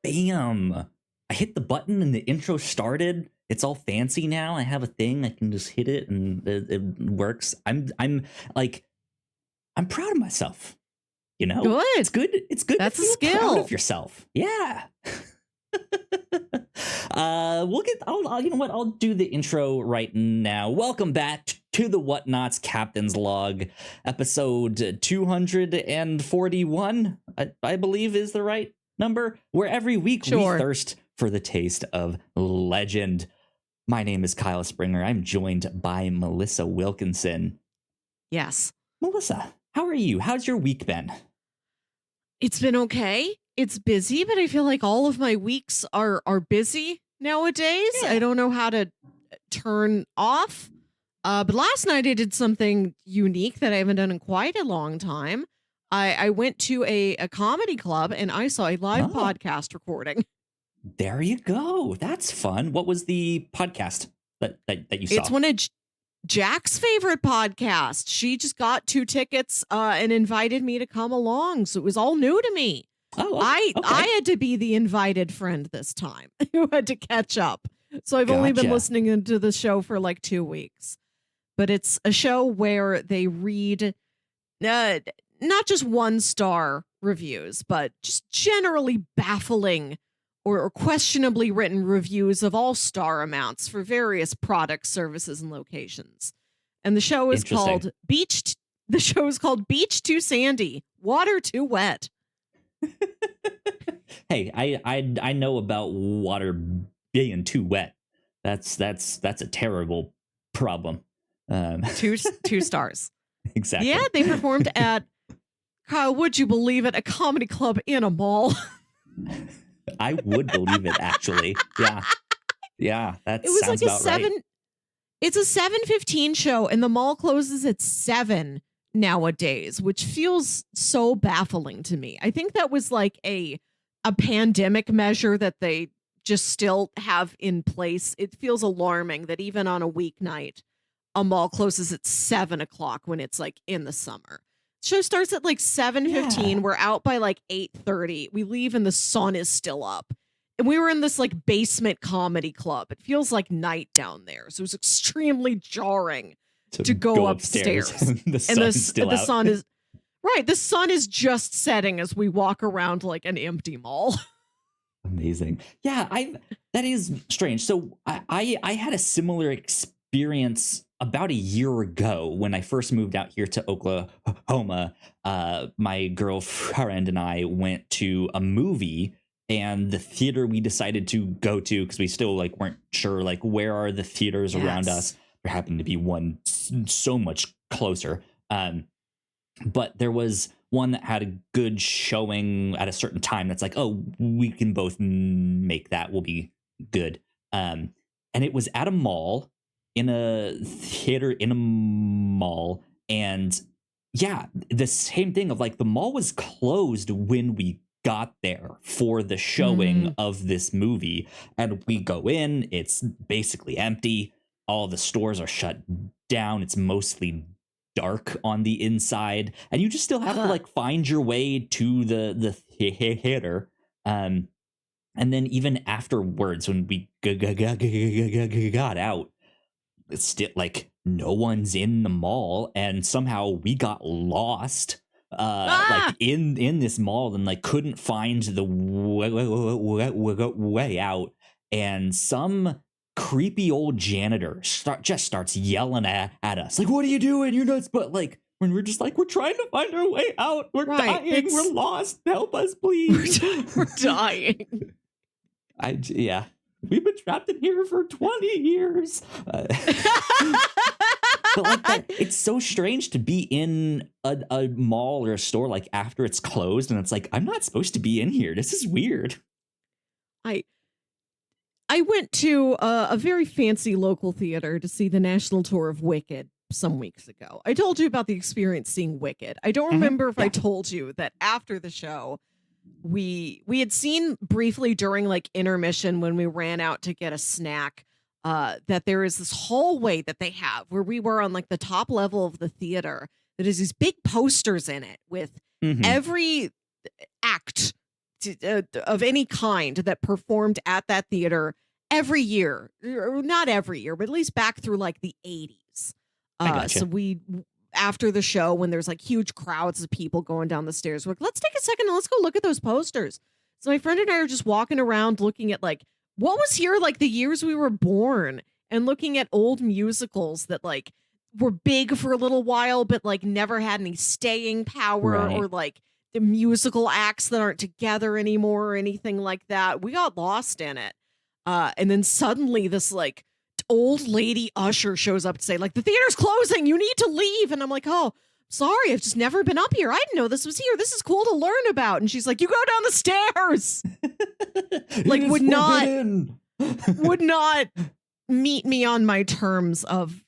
Bam! I hit the button and the intro started. It's all fancy now. I have a thing. I can just hit it and it works. I'm like, I'm proud of myself. You know, Good. It's good. It's good That's to a feel skill. proud of yourself. Yeah. We'll get. You know what? I'll do the intro right now. Welcome back to the Whatnauts Captain's Log, episode 241. I believe is the right number. Where every week we thirst for the taste of legend. My name is Kyle Springer. I'm joined by Melissa Wilkinson. Yes. Melissa, how are you? How's your week been? It's been okay. It's busy, but I feel like all of my weeks are busy nowadays. Yeah. I don't know how to turn off. But last night I did something unique that I haven't done in quite a long time. I went to a comedy club and I saw a live podcast recording. There you go. That's fun. What was the podcast that you saw? It's one of Jack's favorite podcast. She just got 2 tickets and invited me to come along. So it was all new to me. Oh, I had to be the invited friend this time who had to catch up. So I've only been listening into the show for like 2 weeks. But it's a show where they read not just 1-star reviews, but just generally baffling or questionably written reviews of all star amounts for various products, services, and locations. And the show is called Beach Too Sandy, Water Too Wet. Hey, I know about water being too wet. That's a terrible problem. 2 stars. Exactly. Yeah, they performed at, Kyle, would you believe it, a comedy club in a mall. I would believe it, actually. Yeah, that it was sounds like a about 7. Right. It's a 7:15 show, and the mall closes at 7 nowadays, which feels so baffling to me. I think that was like a pandemic measure that they just still have in place. It feels alarming that even on a weeknight, a mall closes at 7 o'clock when it's like in the summer. Show starts at like 7:15. Yeah. We're out by like 8:30. We leave and the sun is still up. And we were in this like basement comedy club. It feels like night down there. So it was extremely jarring to go upstairs. The sun's still out. Sun is right. The sun is just setting as we walk around like an empty mall. Amazing. Yeah, that is strange. So I had a similar experience about a year ago when I first moved out here to Oklahoma. My girlfriend and I went to a movie, and the theater we decided to go to, because we still like weren't sure like where are the theaters around us. There happened to be one so much closer. But there was one that had a good showing at a certain time. That's like, oh, we can both make that. We'll be good. And it was at a mall, in a theater in a mall. And yeah, the same thing of like the mall was closed when we got there for the showing of this movie. And we go in, it's basically empty. All the stores are shut down. It's mostly dark on the inside, and you just still have to like find your way to the theater. And then even afterwards, when we got out, it's still like no one's in the mall, and somehow we got lost like in this mall and like couldn't find the way out. And some creepy old janitor just starts yelling at us like, what are you doing, you're nuts? But like when we're just like, we're trying to find our way out, we're dying, we're lost, help us please. We're dying. We've been trapped in here for 20 years. But like that, it's so strange to be in a mall or a store like after it's closed, and it's like, I'm not supposed to be in here, this is weird. I went to a very fancy local theater to see the national tour of Wicked some weeks ago. I told you about the experience seeing Wicked. I don't remember if I told you that after the show, we had seen briefly during like intermission when we ran out to get a snack, that there is this hallway that they have where we were on like the top level of the theater that has these big posters in it with every act of any kind that performed at that theater every year, or not every year, but at least back through like the 80s. I gotcha. So after the show, when there's like huge crowds of people going down the stairs, we're like, let's take a second and let's go look at those posters. So my friend and I are just walking around looking at like what was here like the years we were born, and looking at old musicals that like were big for a little while but like never had any staying power, Right. or like the musical acts that aren't together anymore or anything like that. We got lost in it. And then suddenly this like old lady usher shows up to say like, the theater's closing, you need to leave. And I'm like, oh, sorry, I've just never been up here. I didn't know this was here. This is cool to learn about. And she's like, you go down the stairs. Like would not meet me on my terms of,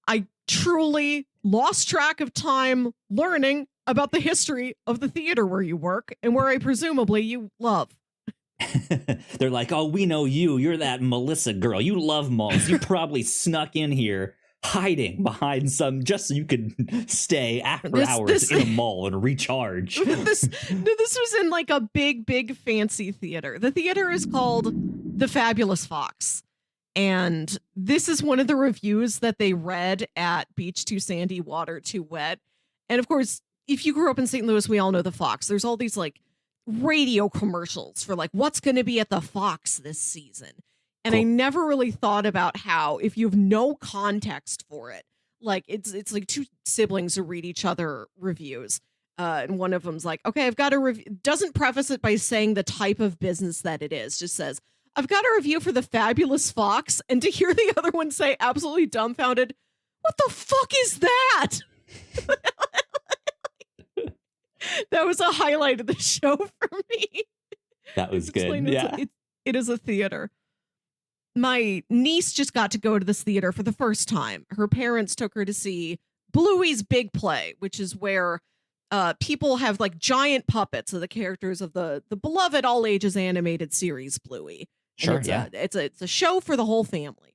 I truly lost track of time learning about the history of the theater where you work and where I presumably you love. They're like, oh, we know you. You're that Melissa girl. You love malls. You probably snuck in here hiding behind some just so you could stay after hours in a mall and recharge. This was in like a big fancy theater. The theater is called The Fabulous Fox. And this is one of the reviews that they read at Beach Too Sandy, Water Too Wet. And of course, if you grew up in St. Louis, we all know the Fox. There's all these like radio commercials for like what's going to be at the Fox this season. And cool. I never really thought about how, if you have no context for it, like it's like two siblings who read each other reviews. And one of them's like, okay, I've got a review. Doesn't preface it by saying the type of business that it is. Just says, I've got a review for The Fabulous Fox. And to hear the other one say, absolutely dumbfounded, what the fuck is that? That was a highlight of the show for me. That was good. Yeah. It is a theater. My niece just got to go to this theater for the first time. Her parents took her to see Bluey's Big Play, which is where people have like giant puppets of the characters of the beloved all ages animated series Bluey. Sure, it's a show for the whole family.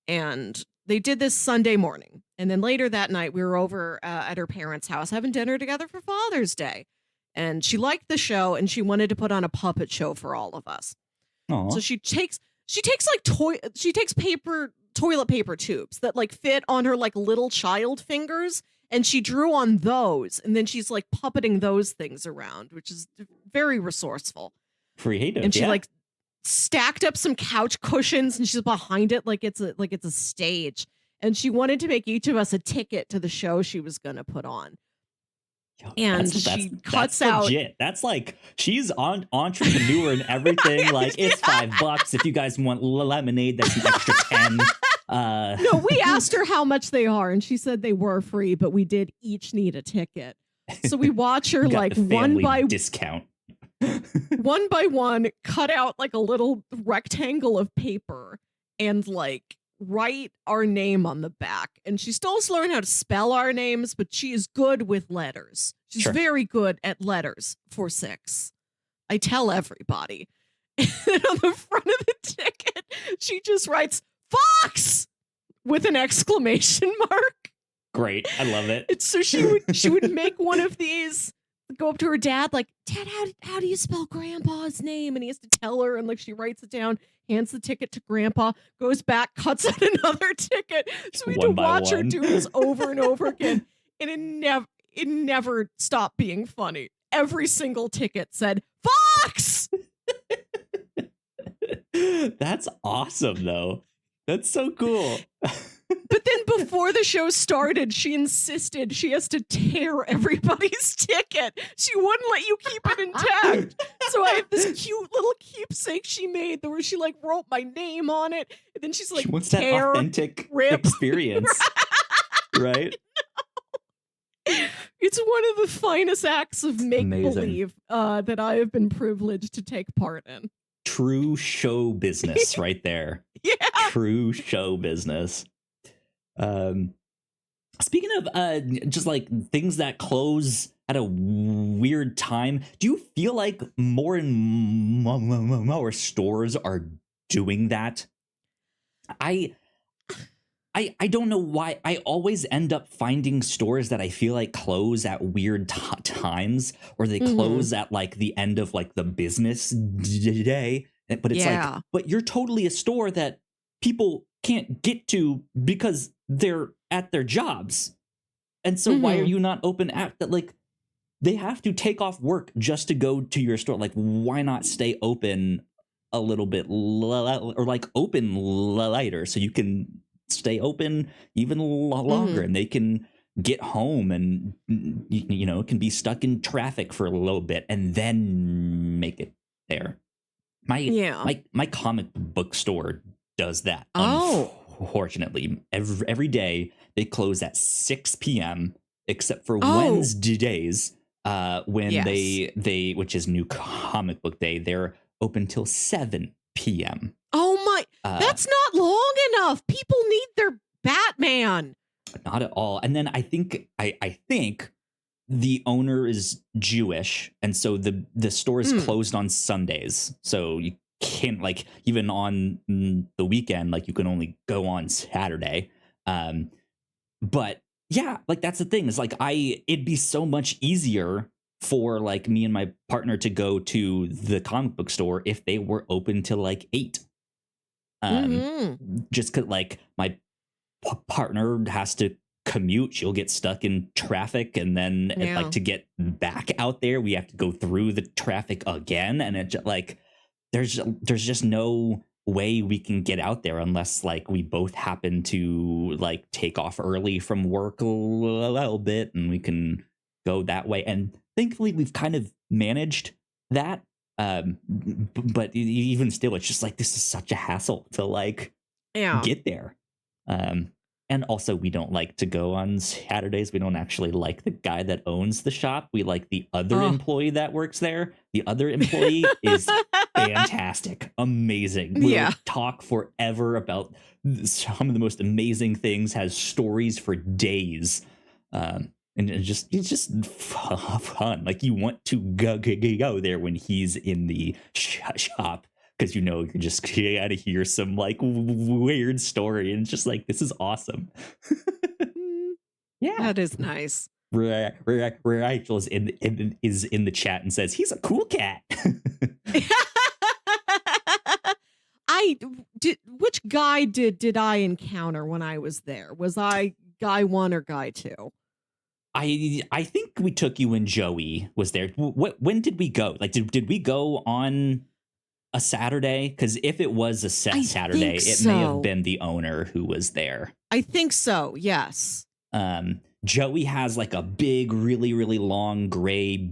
And they did this Sunday morning. And then later that night, we were over at her parents' house having dinner together for Father's Day. And she liked the show and she wanted to put on a puppet show for all of us. Aww. So she takes toilet paper tubes that like fit on her like little child fingers. And she drew on those. And then she's like puppeting those things around, which is very resourceful. Creative. And she like stacked up some couch cushions and she's behind it like it's a stage. And she wanted to make each of us a ticket to the show she was going to put on. And she cuts out. Legit. That's like, she's on entrepreneur and everything. Like, it's $5 if you guys want lemonade. That's an extra 10. No, we asked her how much they are, and she said they were free, but we did each need a ticket. So we watch her like one by one cut out like a little rectangle of paper and like write our name on the back. And she's still learning how to spell our names, but she is good with letters. She's very good at letters for 6. I tell everybody. And on the front of the ticket, she just writes Fox with an exclamation mark. Great. I love it. And so she would make one of these, go up to her dad, like, Dad, how do you spell Grandpa's name? And he has to tell her, and like she writes it down, hands the ticket to Grandpa, goes back, cuts out another ticket. So we had to watch her do this over and over again. And it never stopped being funny. Every single ticket said Fox. That's awesome, though. That's so cool. But then before the show started, she insisted she has to tear everybody's ticket. She wouldn't let you keep it intact. So I have this cute little keepsake she made where she like wrote my name on it. And then she's like, she wants that authentic experience. Right? It's one of the finest acts of make-believe that I have been privileged to take part in. True show business right there. Yeah. True show business. Speaking of just like things that close at a weird time, do you feel like more and more stores are doing that? I I don't know why I always end up finding stores that I feel like close at weird times, or they close at like the end of like the business day. But it's like, Yeah. but you're totally a store that people can't get to because they're at their jobs. And so why are you not open at that? Like, they have to take off work just to go to your store. Like, why not stay open a little bit or like open later so you can stay open even longer and they can get home and, you know, can be stuck in traffic for a little bit and then make it there. My comic book store does that. Oh. Unfortunately, every day they close at 6 p.m. except for Wednesdays, when they which is New Comic Book Day, they're open till 7 p.m. Oh my, that's not long enough. People need their Batman. Not at all. And then I think the owner is Jewish, and so the store is closed on Sundays. So you can't, like, even on the weekend, like, you can only go on Saturday. But yeah, like, that's the thing, is like, it'd be so much easier for like me and my partner to go to the comic book store if they were open till like 8. Just cause like my partner has to commute, she'll get stuck in traffic, and then like to get back out there we have to go through the traffic again, and it just, like, there's just no way we can get out there unless like we both happen to like take off early from work a little bit and we can go that way. And thankfully we've kind of managed that, but even still it's just like, this is such a hassle to like get there. And also, we don't like to go on Saturdays. We don't actually like the guy that owns the shop. We like the other employee that works there. The other employee is fantastic, amazing. We'll talk forever about some of the most amazing things, has stories for days. And it's just fun. Like, you want to go there when he's in the shop, because you know you're just gotta hear some like weird story, and it's just like, this is awesome. Yeah, that is nice. Rachel is in the chat and says he's a cool cat. Which guy did I encounter when I was there? Was I guy 1 or guy 2? I think we took you when Joey was there. When did we go? Like, did we go on a Saturday? Because if it was a Saturday, it may have been the owner who was there. I think so, yes. Joey has like a big, really, really long gray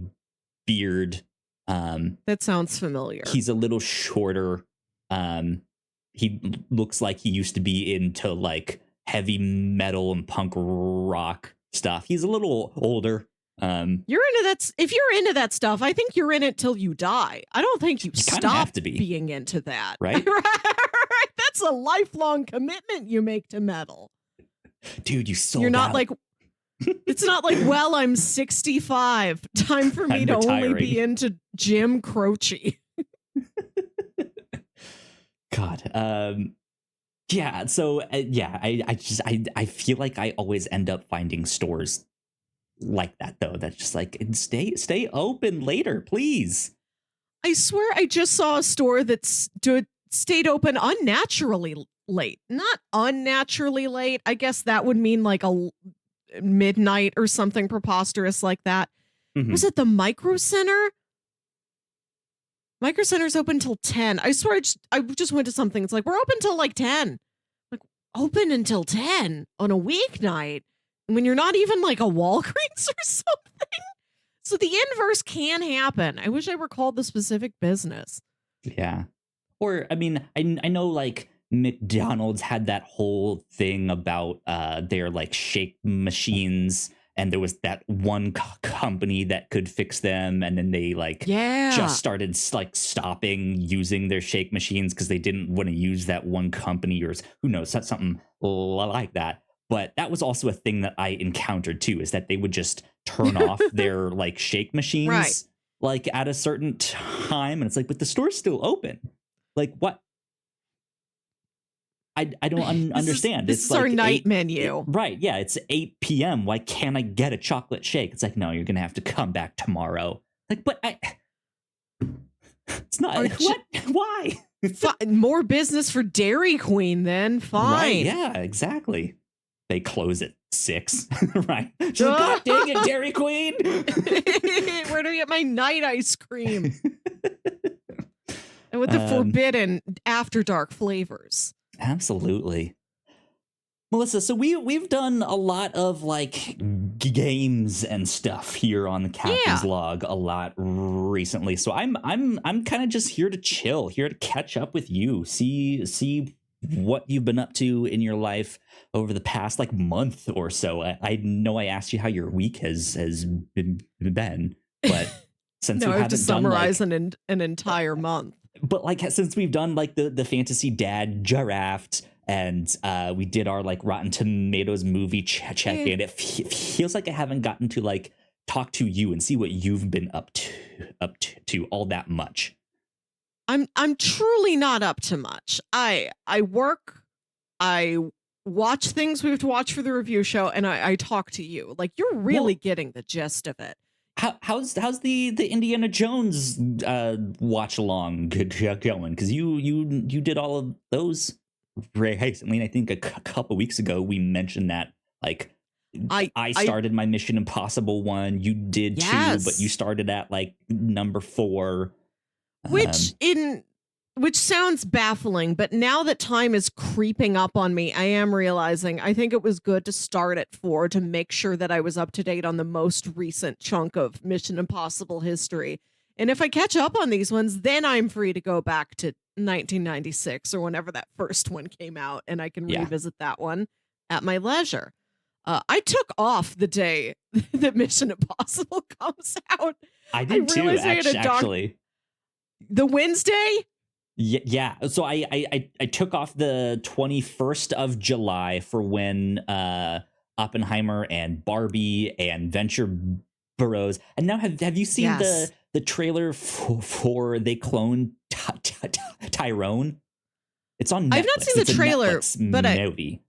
beard. That sounds familiar. He's a little shorter. He looks like he used to be into like heavy metal and punk rock stuff. He's a little older. You're into that. If you're into that stuff, I think you're in it till you die. I don't think you stop being into that. Right? That's a lifelong commitment you make to metal. Dude, you sold You're not out. like, it's not like, well, I'm 65. Time for me to only be into Jim Croce. God. Yeah. So I feel like I always end up finding stores like that, though. That's just like, stay open later, please. I swear I just saw a store that stayed open unnaturally late. Not unnaturally late. I guess that would mean like a midnight or something preposterous like that. Was it the Micro Center? Micro Center's open till 10. I swear I just went to something. It's like, we're open till like 10. Like, open until 10 on a weeknight when you're not even like a Walgreens or something. So the inverse can happen. I wish I recalled the specific business. Yeah. Or, I mean, I know like McDonald's had that whole thing about their like shake machines, and there was that one company that could fix them, and then they like just started like stopping using their shake machines because they didn't want to use that one company, or who knows, something like that. But that was also a thing that I encountered too, is that they would just turn off their like shake machines like at a certain time, and it's like, but the store's still open. Like, what? I don't understand. This It's is our like night menu. Right. Yeah. It's 8 p.m. Why can't I get a chocolate shake? It's like, no, you're going to have to come back tomorrow. Like, but it's not. What? Why? More business for Dairy Queen then. Fine. Right. Yeah, exactly. They close at 6. Right. She's like, God dang it, Dairy Queen. Where do I get my night ice cream? And with the forbidden after dark flavors. Absolutely. Melissa, so we've done a lot of like games and stuff here on the Captain's Log a lot recently. So I'm kind of just here to chill, here to catch up with you, see what you've been up to in your life over the past like month or so. I know I asked you how your week has been, but since no, we I have haven't to summarize done, like, an entire month. But like since we've done like the Fantasy Dad draft and we did our like Rotten Tomatoes movie check in, it feels like I haven't gotten to like talk to you and see what you've been up to all that much. I'm truly not up to much. I work, I watch things we have to watch for the review show, and I talk to you. Like you're really getting the gist of it. How's the Indiana Jones watch along going? Because you did all of those recently. I think a couple weeks ago we mentioned that like I started my Mission Impossible one. You did too, but you started at like number 4, which sounds baffling. But now that time is creeping up on me, I am realizing I think it was good to start at 4 to make sure that I was up to date on the most recent chunk of Mission Impossible history. And if I catch up on these ones, then I'm free to go back to 1996 or whenever that first one came out, and I can revisit that one at my leisure. I took off the day that Mission Impossible comes out. I did too, actually. The Wednesday? Yeah. So I took off the 21st of July for when Oppenheimer and Barbie and Venture Burrows. And now have you seen the trailer for They Clone Tyrone? It's on Netflix. I've not seen the trailer, but movie.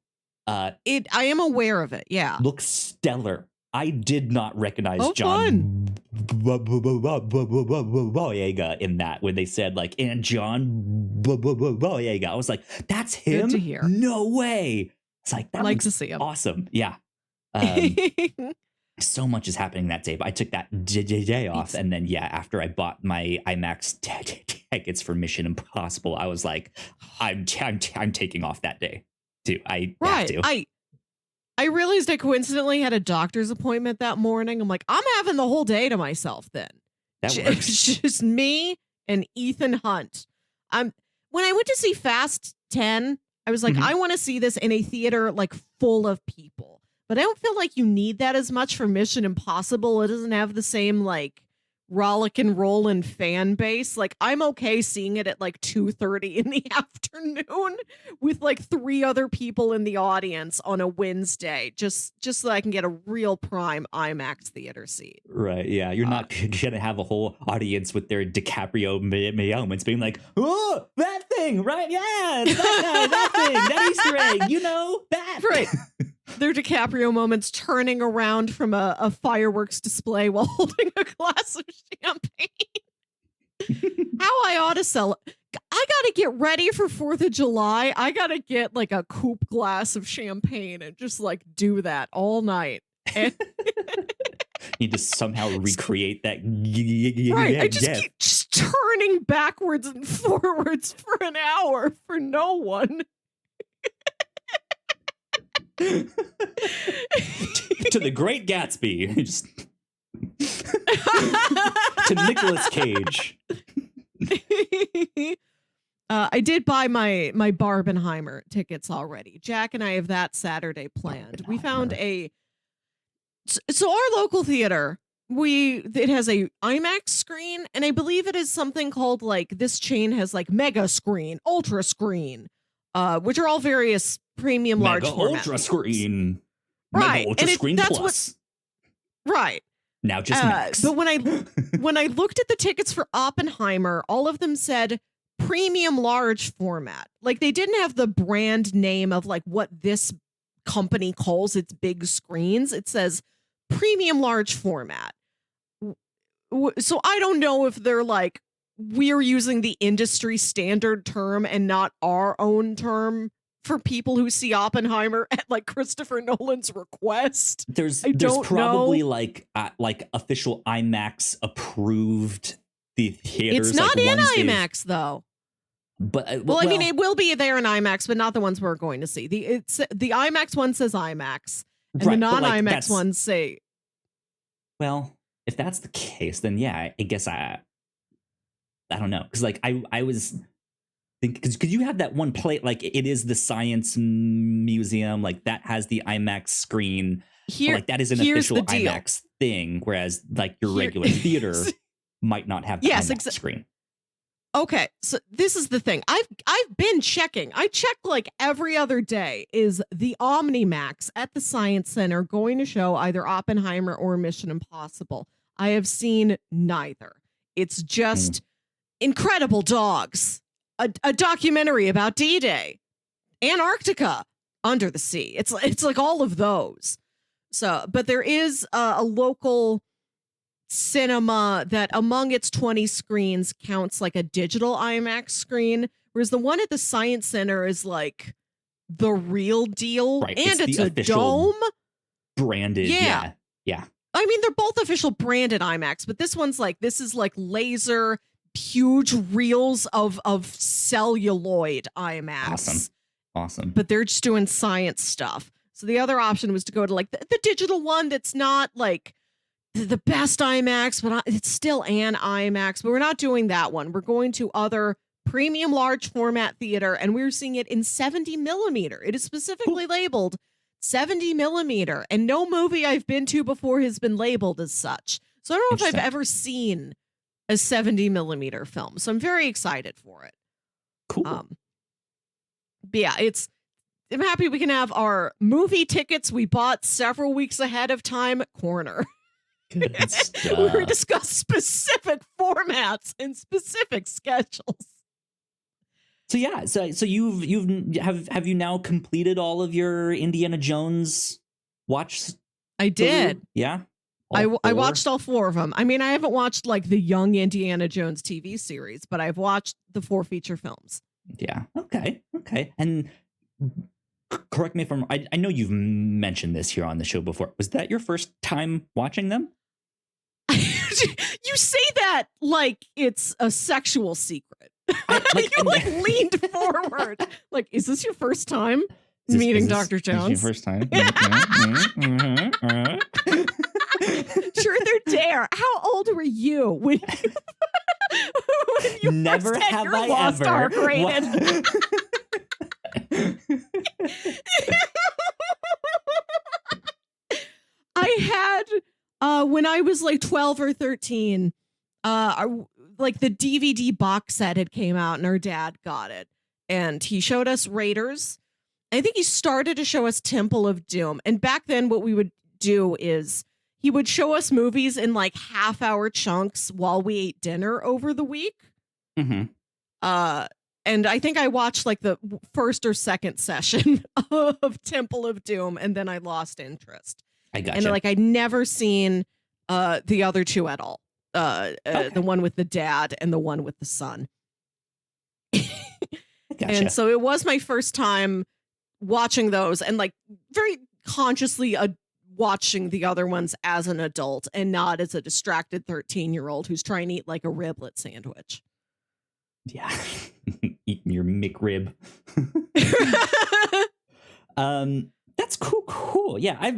I am aware of it. Yeah. Looks stellar. I did not recognize John Boyega in that when they said like, and John Boyega. I was like, that's him? Good to hear. No way. It's like, that looks to see him. Awesome. Yeah. So much is happening that day, but I took that day off. And then, after I bought my IMAX tickets for Mission Impossible, I was like, I'm taking off that day too. I have to. I realized I coincidentally had a doctor's appointment that morning. I'm like, I'm having the whole day to myself then. That works. Just me and Ethan Hunt. When I went to see Fast 10, I was like, I want to see this in a theater like full of people. But I don't feel like you need that as much for Mission Impossible. It doesn't have the same like rollick and rollin' fan base. Like I'm okay seeing it at like 2:30 in the afternoon with like 3 other people in the audience on a Wednesday, just so I can get a real prime IMAX theater seat. Right. Yeah. You're not gonna have a whole audience with their DiCaprio moments being like, oh, that thing, right? Yeah, that thing, that Easter egg, that. Right. Their DiCaprio moments turning around from a fireworks display while holding a glass of champagne. How I ought to sell it. I gotta get ready for 4th of July. I gotta get like a coupe glass of champagne and just like do that all night. And you just somehow recreate that. Right. I just keep just turning backwards and forwards for an hour for no one. To the Great Gatsby. To Nicolas Cage. I did buy my Barbenheimer tickets already. Jack and I have that Saturday planned. We found so our local theater, it has a IMAX screen, and I believe it is something called like, this chain has like mega screen, ultra screen, which are all various premium large format. Ultra screen. Right. Mega ultra screen plus. Right. Now just Max. But when I looked at the tickets for Oppenheimer, all of them said premium large format. Like they didn't have the brand name of like what this company calls its big screens. It says premium large format. So I don't know if they're like, we're using the industry standard term and not our own term for people who see Oppenheimer at like Christopher Nolan's request. There's don't probably know. like official IMAX approved the theaters. It's not like in IMAX though. But well, I mean, it will be there in IMAX, but not the ones we're going to see. The IMAX one says IMAX, and the non-IMAX ones say. Well, if that's the case, then yeah, I guess I don't know, because like I was thinking, because you have that one plate, like it is the Science Museum, like that has the IMAX screen. Here, like that is an official IMAX thing, whereas like your regular theater might not have the IMAX screen. Okay, so this is the thing. I've been checking. I check like every other day. Is the OmniMax at the Science Center going to show either Oppenheimer or Mission Impossible? I have seen neither. It's just Incredible Dogs, a documentary about D-Day, Antarctica, Under the Sea. It's like all of those. So, but there is a local cinema that among its 20 screens counts like a digital IMAX screen, whereas the one at the Science Center is like the real deal. Right. And it's a dome branded. Yeah. I mean, they're both official branded IMAX, but this one's like, this is like laser, huge reels of celluloid IMAX. Awesome. But they're just doing science stuff. So the other option was to go to like the digital one that's not like the best IMAX, but it's still an IMAX. But we're not doing that one. We're going to other premium large format theater, and we're seeing it in 70 millimeter. It is specifically labeled 70 millimeter, and no movie I've been to before has been labeled as such. So I don't know if I've ever seen a 70 millimeter film. So I'm very excited for it. Cool. But yeah, I'm happy we can have our movie tickets we bought several weeks ahead of time corner. Good stuff. We're going to discuss specific formats and specific schedules. So yeah, so have you now completed all of your Indiana Jones watch? I did. Yeah. I watched all 4 of them. I mean, I haven't watched like the Young Indiana Jones TV series, but I've watched the 4 feature films. Yeah. Okay. And correct me if I'm wrong. I know you've mentioned this here on the show before. Was that your first time watching them? You say that like it's a sexual secret. You leaned forward. Like, is this your first time meeting Dr. Jones? Is your first time? Truth or dare? How old were you when you never first had have your I Lost ever Ark rated? I had when I was like 12 or 13, like the DVD box set had came out and our dad got it. And he showed us Raiders. I think he started to show us Temple of Doom. And back then what we would do is he would show us movies in like half-hour chunks while we ate dinner over the week. Mm-hmm. And I think I watched like the first or second session of Temple of Doom, and then I lost interest. I gotcha. And like I'd never seen the other 2 at all. The one with the dad and the one with the son. Gotcha. And so it was my first time watching those and like very consciously watching the other ones as an adult and not as a distracted 13-year-old who's trying to eat like a riblet sandwich. Yeah. Eating your McRib. That's cool. Yeah, I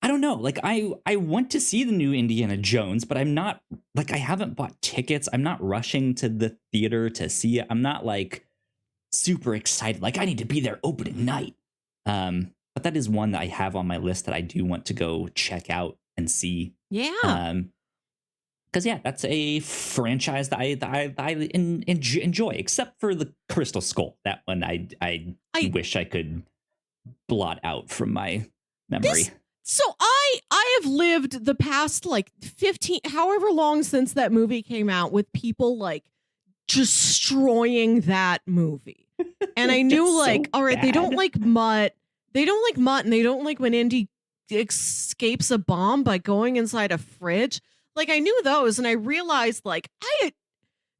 don't know. Like I want to see the new Indiana Jones, but I'm not like, I haven't bought tickets. I'm not rushing to the theater to see it. I'm not like super excited. Like I need to be there opening night. But that is one that I have on my list that I do want to go check out and see. Yeah. Because yeah, that's a franchise that I enjoy, except for the Crystal Skull. That one I wish I could blot out from my memory. So I have lived the past like 15, however long since that movie came out, with people like destroying that movie. And I knew like, all right, they don't like Mutt. They don't like Mutt, and they don't like when Indy escapes a bomb by going inside a fridge. Like, I knew those, and I realized like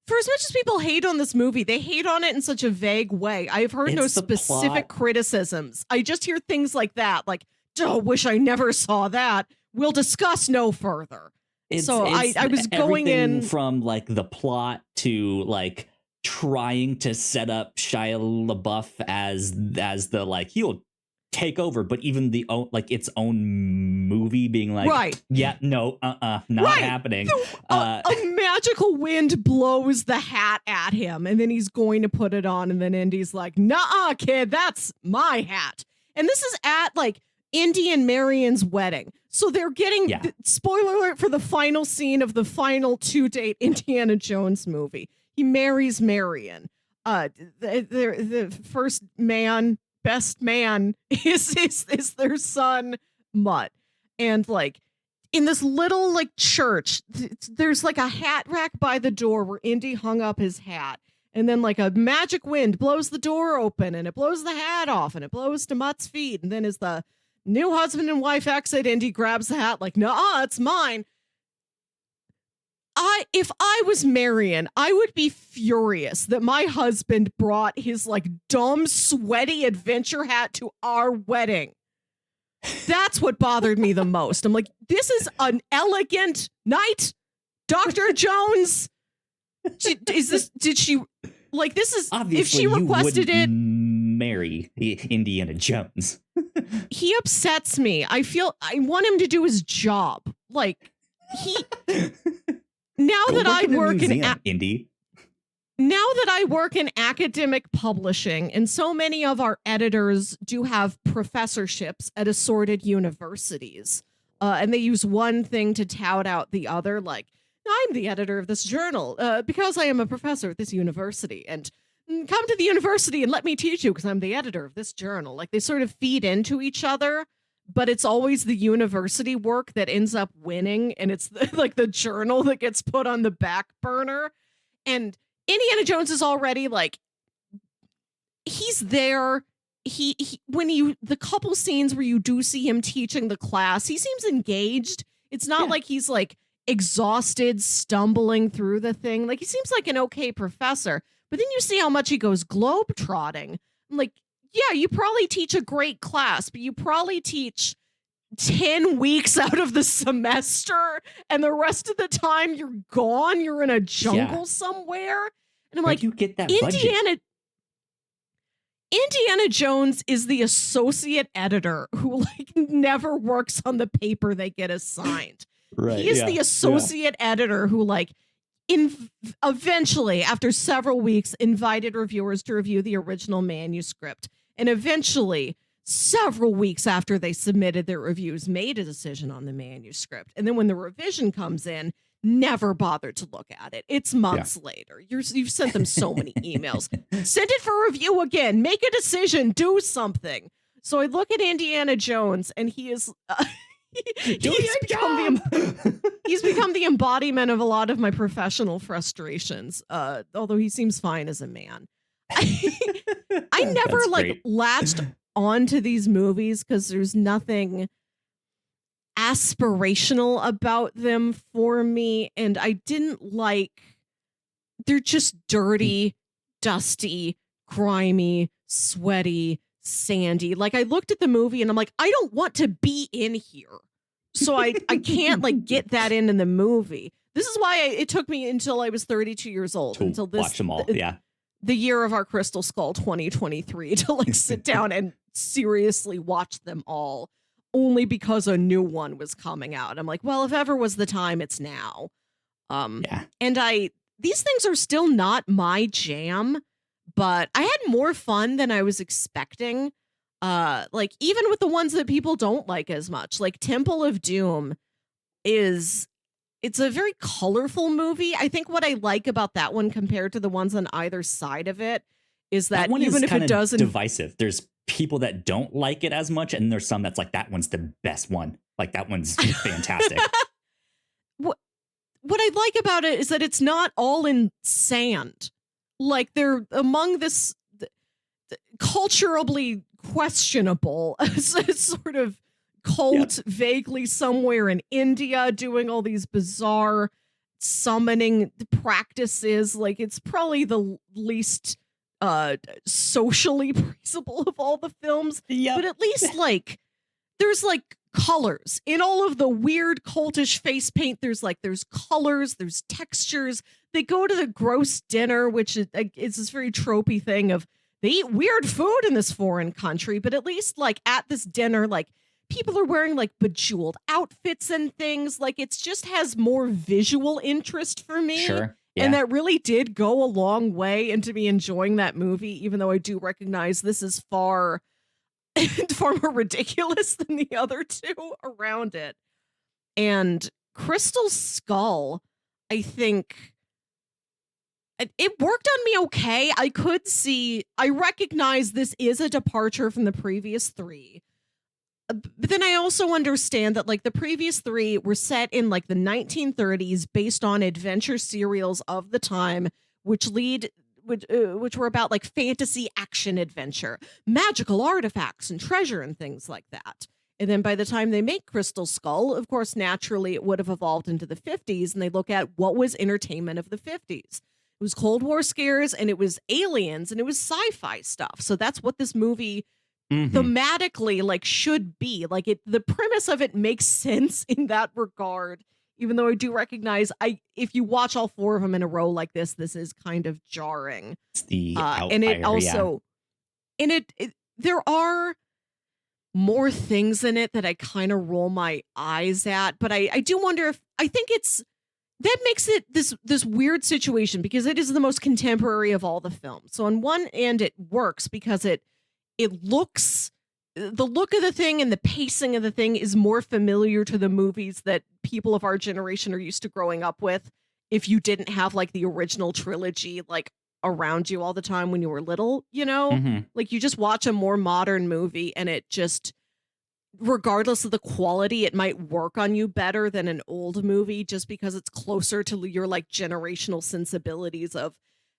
for as much as people hate on this movie, they hate on it in such a vague way. I've heard no specific criticisms. I just hear things like that, like, oh, wish I never saw that. We'll discuss no further. I was going in from like the plot to like trying to set up Shia LaBeouf as the like he'll take over, but even like its own movie being like, right, yeah, no, not happening. A magical wind blows the hat at him, and then he's going to put it on, and then Indy's like, "Nuh-uh, kid, that's my hat." And this is at like Indy and Marion's wedding, so they're getting spoiler alert for the final scene of the final to-date Indiana Jones movie. He marries Marion. The first man. Best man is their son Mutt, and like in this little like church, there's like a hat rack by the door where Indy hung up his hat, and then like a magic wind blows the door open, and it blows the hat off, and it blows to Mutt's feet, and then as the new husband and wife exit, Indy grabs the hat like, "Nuh-uh, it's mine." If I was Marion, I would be furious that my husband brought his like dumb, sweaty adventure hat to our wedding. That's what bothered me the most. I'm like, this is an elegant night, Dr. Jones. Did she like this is obviously if she requested it? Marry Indiana Jones. He upsets me. I want him to do his job. Like he. Now that I work in Indy. Now that I work in academic publishing, and so many of our editors do have professorships at assorted universities, and they use one thing to tout out the other, like, I'm the editor of this journal because I am a professor at this university, and come to the university and let me teach you because I'm the editor of this journal. Like, they sort of feed into each other. But it's always the university work that ends up winning, and it's like the journal that gets put on the back burner. And Indiana Jones is already like, he's there. He the couple scenes where you do see him teaching the class, he seems engaged. It's not like he's like exhausted, stumbling through the thing. Like, he seems like an okay professor. But then you see how much he goes globetrotting. I'm like, yeah, you probably teach a great class, but you probably teach 10 weeks out of the semester, and the rest of the time you're gone. You're in a jungle somewhere. And I'm like, you get that Indiana Jones is the associate editor who like never works on the paper they get assigned. Right, he is the associate editor who like eventually, after several weeks, invited reviewers to review the original manuscript. And eventually, several weeks after they submitted their reviews, made a decision on the manuscript. And then when the revision comes in, never bothered to look at it. It's months later. You've sent them so many emails. Send it for review again. Make a decision. Do something. So I look at Indiana Jones, and he is... he's become the embodiment of a lot of my professional frustrations, although he seems fine as a man. I never latched onto these movies because there's nothing aspirational about them for me, and I didn't like, they're just dirty, dusty, grimy, sweaty, sandy. Like, I looked at the movie and I'm like, I don't want to be in here. So I can't like get that in the movie. This is why it took me until I was 32 years old to until this watch them all. The year of our Crystal Skull 2023 to like sit down and seriously watch them all, only because a new one was coming out. I'm like, well, if ever was the time, it's now. And these things are still not my jam, but I had more fun than I was expecting. Like, even with the ones that people don't like as much, like Temple of Doom it's a very colorful movie. I think what I like about that one compared to the ones on either side of it is that one even is if it doesn't divisive, there's people that don't like it as much, and there's some that's like, that one's the best one. Like, that one's fantastic. What I like about it is that it's not all in sand. Like, they're among this culturally questionable sort of cult, vaguely somewhere in India, doing all these bizarre summoning practices. Like, it's probably the least socially praisable of all the films. But at least, like, there's like colors in all of the weird cultish face paint. There's colors, there's textures. They go to the gross dinner, which is this very tropey thing of they eat weird food in this foreign country, but at least like at this dinner, like people are wearing like bejeweled outfits and things. Like, it's just has more visual interest for me. Sure. Yeah. And that really did go a long way into me enjoying that movie, even though I do recognize this is far more ridiculous than the other two around it. And Crystal Skull, I think it worked on me okay. I recognize this is a departure from the previous three. But then I also understand that like the previous three were set in like the 1930s based on adventure serials of the time, which were about like fantasy action adventure, magical artifacts and treasure and things like that. And then by the time they make Crystal Skull, of course, naturally it would have evolved into the 50s, and they look at what was entertainment of the 50s. It was Cold War scares, and it was aliens, and it was sci-fi stuff. So that's what this movie thematically like should be. Like, the premise of it makes sense in that regard. Even though I do recognize, if you watch all four of them in a row like this is kind of jarring. It's the outlier, and it also, and it there are more things in it that I kind of roll my eyes at, but I do wonder if I think that makes it this weird situation because it is the most contemporary of all the films. So on one end, it works because it looks. The look of the thing and the pacing of the thing is more familiar to the movies that people of our generation are used to growing up with. If you didn't have like the original trilogy, like around you all the time when you were little, like you just watch a more modern movie and it just, regardless of the quality, it might work on you better than an old movie just because it's closer to your like generational sensibilities of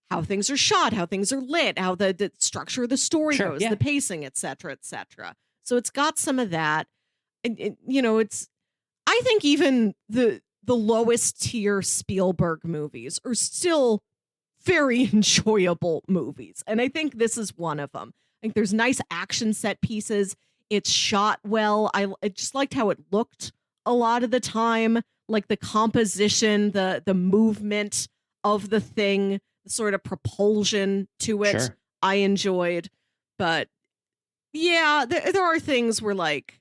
how things are shot, how things are lit, how the structure of the story goes, the pacing, et cetera, et cetera. So it's got some of that. And it's, I think even the lowest tier Spielberg movies are still very enjoyable movies. And I think this is one of them. I think there's nice action set pieces. It's shot well. I just liked how it looked a lot of the time, like the composition, the movement of the thing, sort of propulsion to it. Sure. I enjoyed, but yeah, there are things where like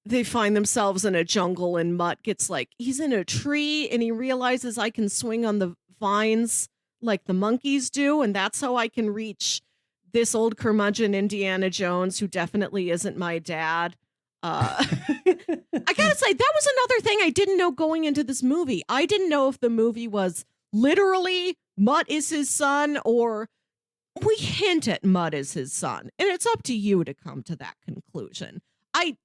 they find themselves in a jungle and Mutt gets like, he's in a tree and he realizes I can swing on the vines like the monkeys do, and that's how I can reach this old curmudgeon Indiana Jones, who definitely isn't my dad. I gotta say, that was another thing I didn't know going into this movie. I didn't know if the movie was literally Mutt is his son, or we hint at Mutt is his son, and it's up to you to come to that conclusion.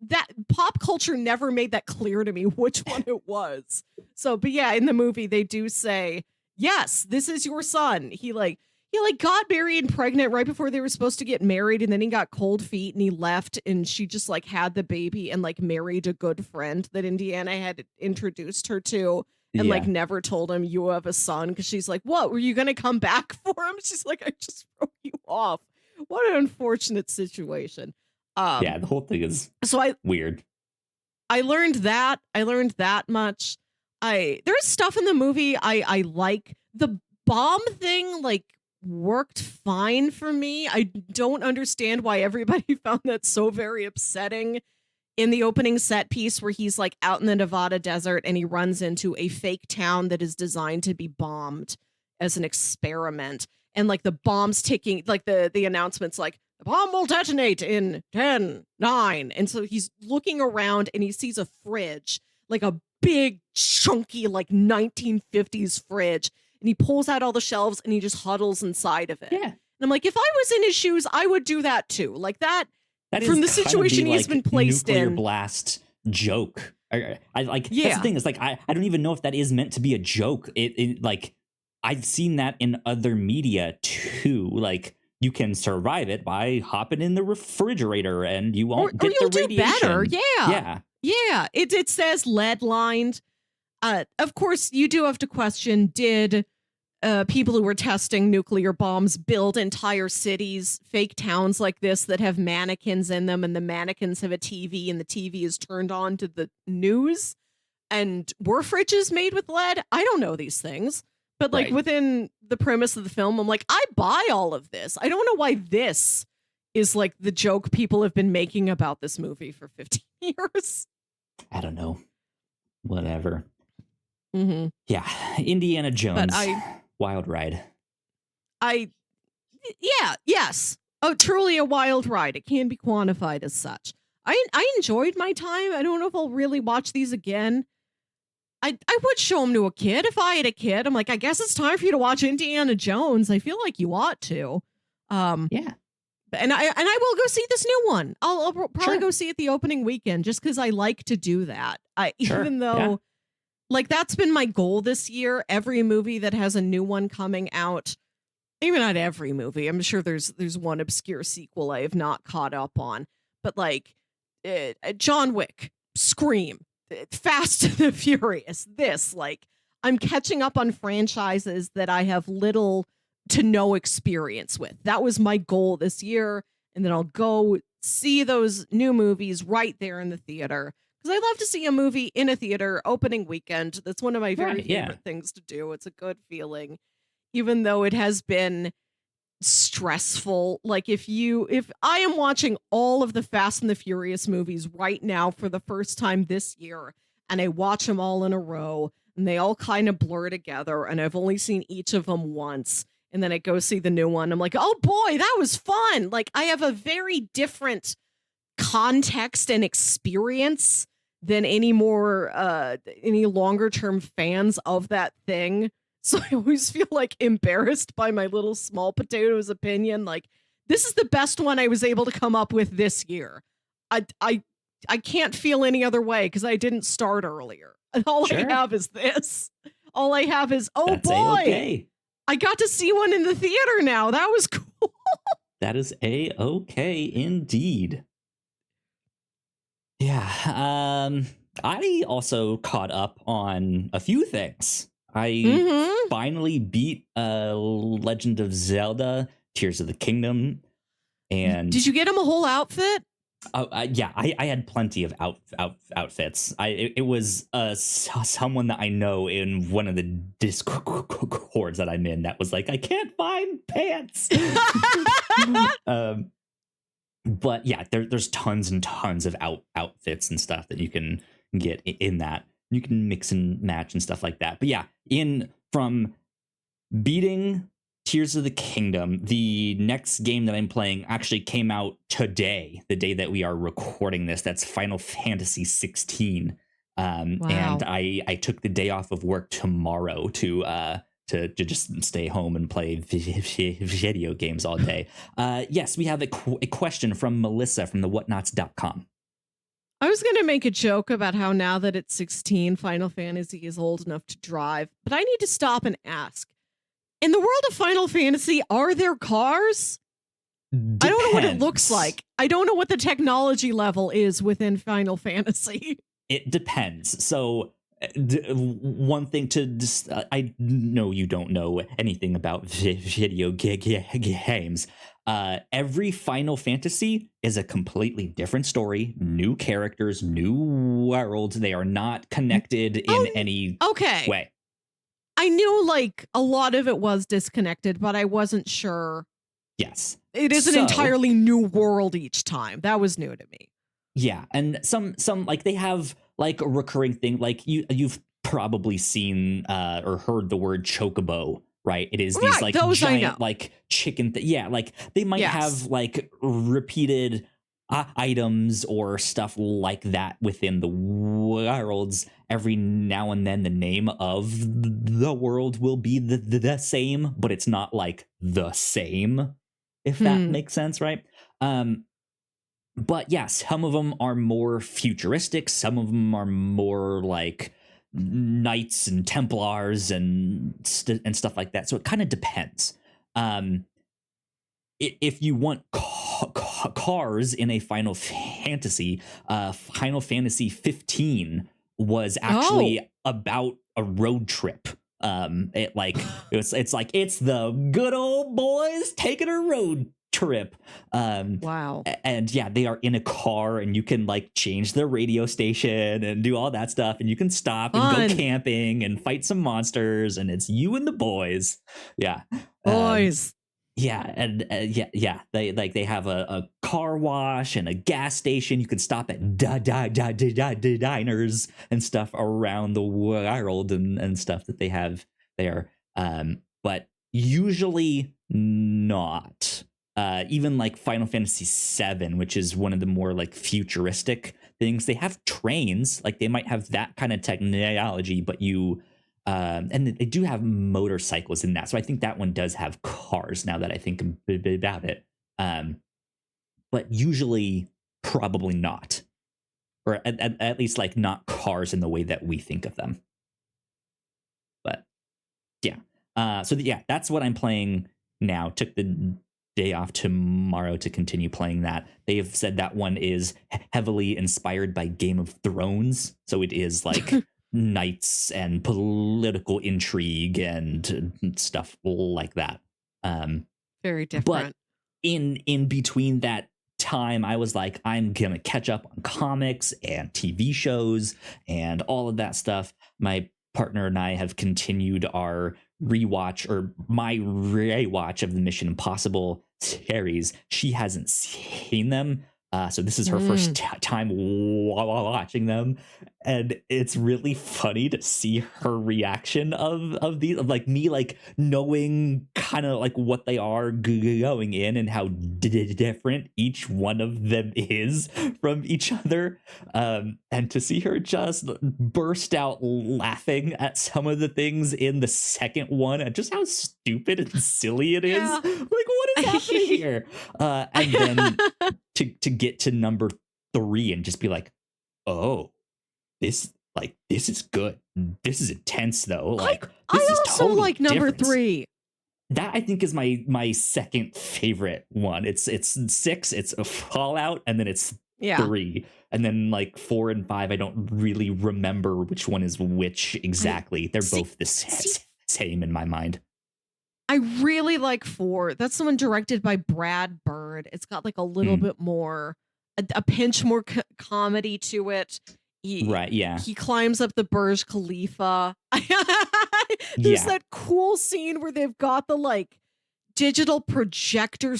That pop culture never made that clear to me which one it was. So, but yeah, in the movie they do say, yes, this is your son. He got married and pregnant right before they were supposed to get married, and then he got cold feet and he left, and she just like had the baby and like married a good friend that Indiana had introduced her to. And like never told him you have a son, because she's like, what, were you going to come back for him? She's like, I just wrote you off. What an unfortunate situation. The whole thing is weird. I learned that much. There's stuff in the movie I like. The bomb thing like worked fine for me. I don't understand why everybody found that so very upsetting. In the opening set piece where he's like out in the Nevada desert and he runs into a fake town that is designed to be bombed as an experiment. And like the bomb's ticking, like the announcement's like, the bomb will detonate in 10, 9. And so he's looking around and he sees a fridge, like a big chunky, like 1950s fridge. And he pulls out all the shelves and he just huddles inside of it. Yeah. And I'm like, if I was in his shoes, I would do that too. Like that That is from the kind of situation the, he's been like, placed nuclear in. blast joke. I like that's the Yeah. thing. It's like I don't even know if that is meant to be a joke. It like I've seen that in other media too. Like you can survive it by hopping in the refrigerator and you Or won't get the you'll do better. radiation. Yeah. Yeah, Yeah. It says lead lined. Of course, you do have to question, did people who were testing nuclear bombs build entire cities, fake towns like this that have mannequins in them, and the mannequins have a TV, and the TV is turned on to the news? And were fridges made with lead? I don't know these things. But like right. within the premise of the film, I'm like, I buy all of this. I don't know why this is like the joke people have been making about this movie for 15 years. I don't know. Whatever. Mm-hmm. Yeah, Indiana But Jones, wild ride. Yes. Oh, truly a wild ride. It can be quantified as such. I enjoyed my time. I don't know if I'll really watch these again. I would show them to a kid if I had a kid. I'm like, I guess it's time for you to watch Indiana Jones. I feel like you ought to. Yeah, And I will go see this new one. I'll probably sure. go see it the opening weekend just because I like to do that. Sure. Even though, Yeah. like, that's been my goal this year. Every movie that has a new one coming out, maybe not every movie. I'm sure there's one obscure sequel I have not caught up on, but like John Wick, Scream, Fast and the Furious. This, like, I'm catching up on franchises that I have little to no experience with. That was my goal this year, and then I'll go see those new movies right there in the theater. Because I love to see a movie in a theater opening weekend. That's one of my very favorite things to do. It's a good feeling, even though it has been stressful. Like if I am watching all of the Fast and the Furious movies right now for the first time this year, and I watch them all in a row, and they all kind of blur together, and I've only seen each of them once, and then I go see the new one, I'm like, oh boy, that was fun. Like I have a very different context and experience than any longer term fans of that thing. So I always feel like embarrassed by my little small potatoes opinion. Like, this is the best one I was able to come up with this year. I can't feel any other way because I didn't start earlier. And all I have is this. All I have is, that's boy, A-okay. I got to see one in the theater now. That was cool. That is A-okay indeed. Yeah. I also caught up on a few things. I finally beat Legend of Zelda Tears of the Kingdom. And did you get him a whole outfit? Yeah, I had plenty of outfits. It was someone that I know in one of the Discords that I'm in that was like, I can't find pants. But yeah, there's tons and tons of outfits and stuff that you can get in that. You can mix and match and stuff like that. But yeah, from beating Tears of the Kingdom, the next game that I'm playing actually came out today, the day that we are recording this. That's Final Fantasy 16. Wow. And I took the day off of work tomorrow to just stay home and play video games all day. Yes, we have a question from Melissa from the Whatnauts.com. I was going to make a joke about how now that it's 16, Final Fantasy is old enough to drive, but I need to stop and ask. In the world of Final Fantasy, are there cars? Depends. I don't know what it looks like. I don't know what the technology level is within Final Fantasy. It depends. So one thing to just, I know you don't know anything about video games. Every Final Fantasy is a completely different story, new characters, new worlds. They are not connected in any way. I knew like a lot of it was disconnected, but I wasn't sure. Yes. It is an entirely new world each time. That was new to me. Yeah, and some like they have like a recurring thing, like you've probably seen or heard the word chocobo, right? It is these like giant like chicken yeah, like they might have like repeated items or stuff like that within the worlds. Every now and then the name of the world will be the same, but it's not like the same. if that makes sense, right? But yeah, some of them are more futuristic. Some of them are more like knights and Templars and stuff like that. So it kind of depends. If you want cars in a Final Fantasy, Final Fantasy 15 was actually about a road trip. It's the good old boys taking a road trip. Wow. And yeah, they are in a car, and you can like change the radio station and do all that stuff, and you can stop and go camping and fight some monsters, and it's you and the boys. Yeah. Boys. Yeah, and they have a car wash and a gas station. You can stop at diners and stuff around the world and stuff that they have there. But usually not. Even like Final Fantasy VII, which is one of the more like futuristic things, they have trains. Like they might have that kind of technology, but and they do have motorcycles in that. So I think that one does have cars now that I think about it. But usually probably not. Or at least like not cars in the way that we think of them. But yeah. That's what I'm playing now. Took the day off tomorrow to continue playing that. They have said that one is heavily inspired by Game of Thrones. So it is like... knights and political intrigue and stuff like that. Very different. But in between that time, I was like, I'm gonna catch up on comics and TV shows and all of that stuff. My partner and I have continued our rewatch, or my rewatch, of the Mission Impossible series. She hasn't seen them. So this is her first time watching them, and it's really funny to see her reaction of these, of like me like knowing kind of like what they are going in and how different each one of them is from each other, and to see her just burst out laughing at some of the things in the second one and just how stupid and silly it is. Like, what is happening here? And then to get to number 3 and just be like, oh, this is good. This is intense though. Like this I is also totally like number different. 3. That I think is my second favorite one. It's 6, it's a Fallout, and then it's 3. And then like 4 and 5, I don't really remember which one is which exactly. They're both the same in my mind. I really like 4. That's the one directed by Brad Bird. It's got like a little bit more, a pinch more comedy to it. Right, yeah. He climbs up the Burj Khalifa. There's that cool scene where they've got the like digital projector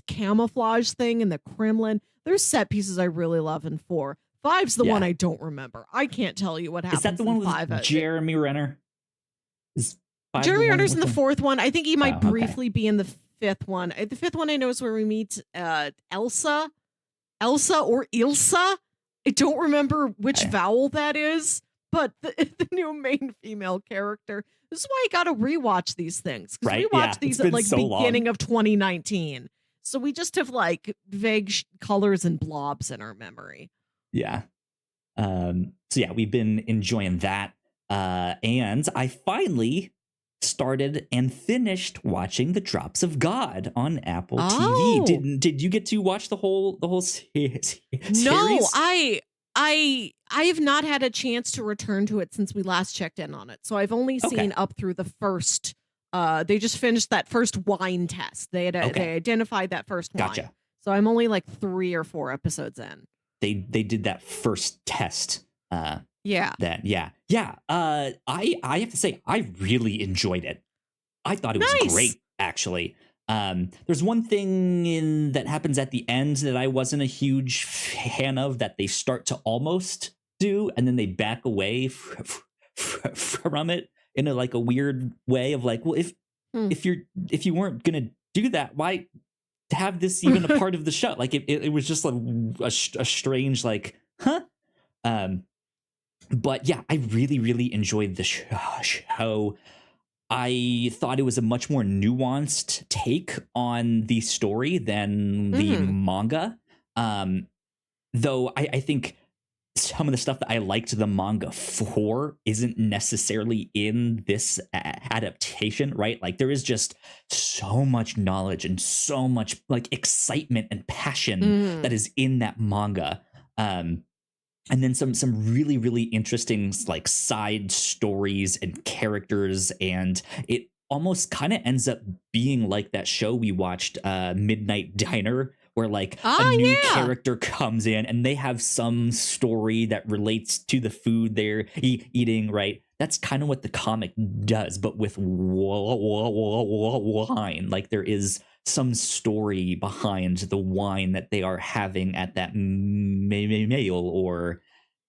camouflage thing in the Kremlin. There's set pieces I really love in 4. 5's the one I don't remember. I can't tell you what happens. Is that the one with 5? Jeremy Renner? Jeremy Renner's in the 4th one. I think he might briefly be in the 5th one. The 5th one I know is where we meet Elsa or Ilsa. I don't remember which vowel that is, but the new main female character. This is why I got to rewatch these things, because we watched these at like beginning of 2019. So we just have like vague colors and blobs in our memory. Yeah. So yeah, we've been enjoying that. And I finally started and finished watching The Drops of God on Apple TV. Did you get to watch the whole series? No, I have not had a chance to return to it since we last checked in on it. So I've only seen up through the first. They just finished that first wine test. They identified that first wine. Gotcha. So I'm only like 3 or 4 episodes in. They did that first test. I have to say, I really enjoyed it. I thought it was great, actually. There's one thing that happens at the end that I wasn't a huge fan of, that they start to almost do, and then they back away from it in a weird way of like, well, if you weren't gonna do that, why have this even a part of the show? Like it was just a strange but yeah, I really, really enjoyed the show. I thought it was a much more nuanced take on the story than the Mm. manga. Um, though I think some of the stuff that I liked the manga for isn't necessarily in this adaptation, right? Like there is just so much knowledge and so much like excitement and passion that Mm. is in that manga. Um, and then some really really interesting like side stories and characters, and it almost kind of ends up being like that show we watched, Midnight Diner, where like a Ah, new yeah. character comes in and they have some story that relates to the food they're eating, right? That's kind of what the comic does, but with wine. Like there is some story behind the wine that they are having at that meal, or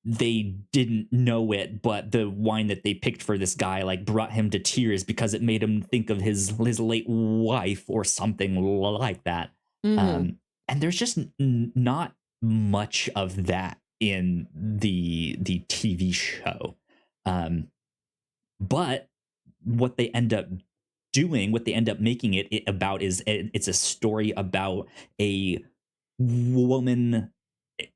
they didn't know it, but the wine that they picked for this guy like brought him to tears because it made him think of his late wife or something like that. Mhm. And there's just not much of that in the TV show. Um, but what they end up doing, what they end up making it about, is it's a story about a woman, eh,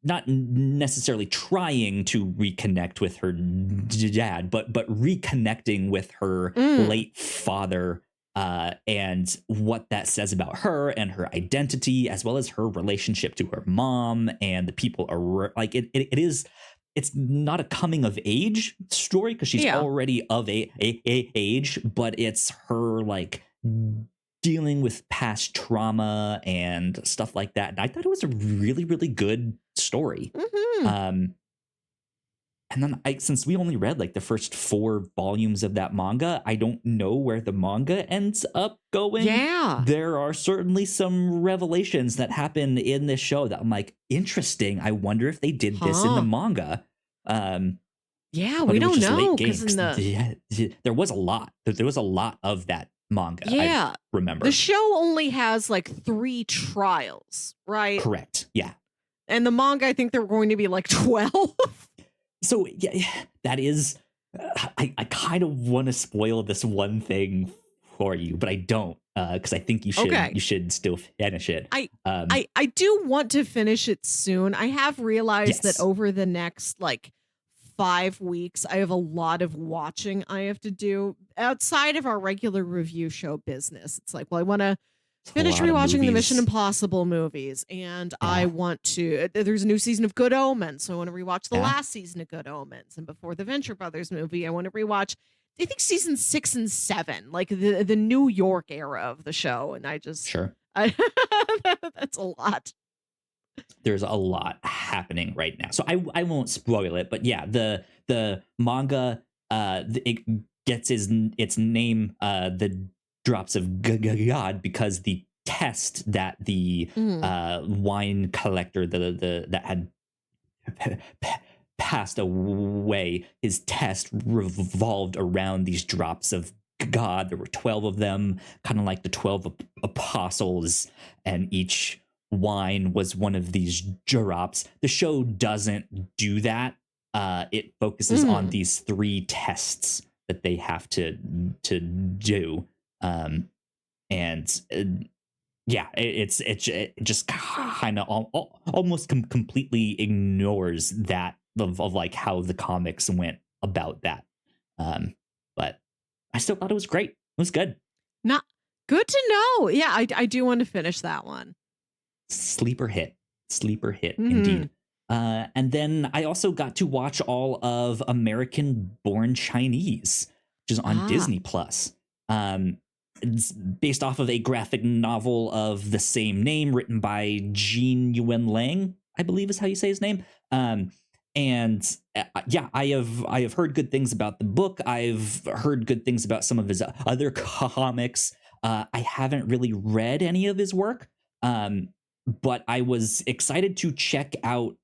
not necessarily trying to reconnect with her dad, but reconnecting with her Mm. late father, and what that says about her and her identity, as well as her relationship to her mom and the people like it is. It's not a coming of age story because she's Yeah. already of a age, but it's her like dealing with past trauma and stuff like that. And I thought it was a really, really good story. Mhm. Um, and then since we only read like the first 4 volumes of that manga, I don't know where the manga ends up going. Yeah. There are certainly some revelations that happen in this show that I'm like, interesting. I wonder if they did this in the Huh. manga. Um, Yeah, but we it was don't just late know game because in because the there was a lot. There was a lot of that manga. I yeah, the remember. show only has like 3 trials, right? Correct. Yeah. And the manga, I think there were going to be like 12. So yeah, that is. I kind of want to spoil this one thing for you, but I don't, because I think Okay. you should still finish it. I Um, I do want to finish it soon. I have realized that yes. over the next like 5 weeks, I have a lot of watching I have to do outside of our regular review show business. It's like, well, I want to It's a finish lot of rewatching the Mission movies. Impossible movies, and I Yeah. want to. There's a new season of Good Omens, so I want to rewatch the Yeah. last season of Good Omens, and before the Venture Brothers movie, I want to rewatch. I think season 6 and 7, like the New York era of the show, and I just, Sure. I, that's a lot. There's a lot happening right now, so I won't spoil it. But yeah, the manga, it gets its name, the drops of God, because the test that the Mm. wine collector, the that had passed away, his test revolved around these drops of God. There were 12 of them, kind of like the 12 apostles, and each wine was one of these drops. The show doesn't do that. It focuses on Mm. these 3 tests that they have to do. And yeah, it just kind of almost completely ignores that of like how the comics went about that. But I still thought it was great. It was good. Not good to know. Yeah, I do want to finish that one. Sleeper hit Mhm. indeed. And then I also got to watch all of American Born Chinese, which is on Ah. Disney Plus. It's based off of a graphic novel of the same name, written by Gene Yuen Lang, I believe is how you say his name. And yeah, I have heard good things about the book. I've heard good things about some of his other comics. I haven't really read any of his work, but I was excited to check out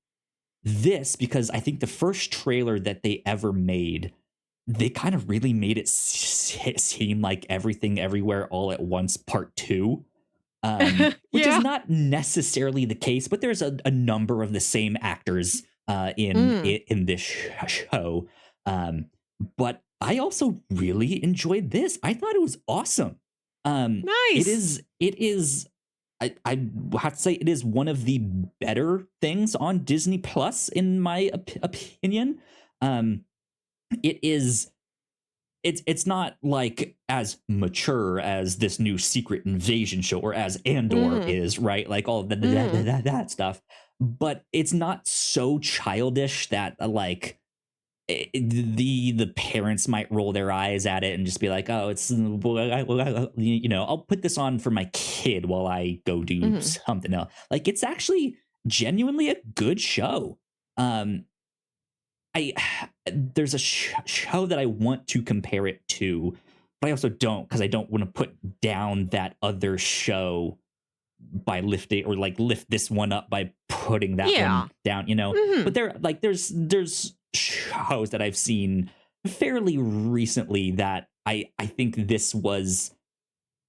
this because I think the first trailer that they ever made, they kind of really made it seem like Everything Everywhere All at Once Part 2, which is Yeah. not necessarily the case, but there's a number of the same actors in Mm. this show. Um, but I also really enjoyed this. I thought it was awesome. It Nice. is I have to say it is one of the better things on Disney Plus in my opinion. Um, it is it's not like as mature as this new Secret Invasion show or as Andor Mm, is, right? Like all mm. that stuff. But it's not so childish that the parents might roll their eyes at it and just be like, "Oh, it's I'll put this on for my kid while I go do Mhm. something else." Like it's actually genuinely a good show. Um, I there's a show that I want to compare it to, but I also don't because I don't want to put down that other show by lifting or like lift this one up by putting that one Yeah. down, But Mhm. there's shows that I've seen fairly recently that I think this was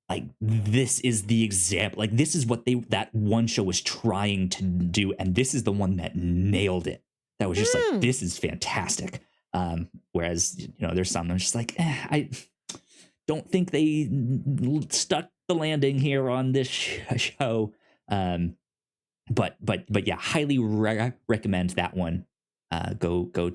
like this is the example. Like this is what they that one show was trying to do, and this is the one that nailed it. That was just like Mm. this is fantastic. Whereas there's some that's just like I don't think they stuck the landing here on this show. Um, but yeah, highly recommend that one. Go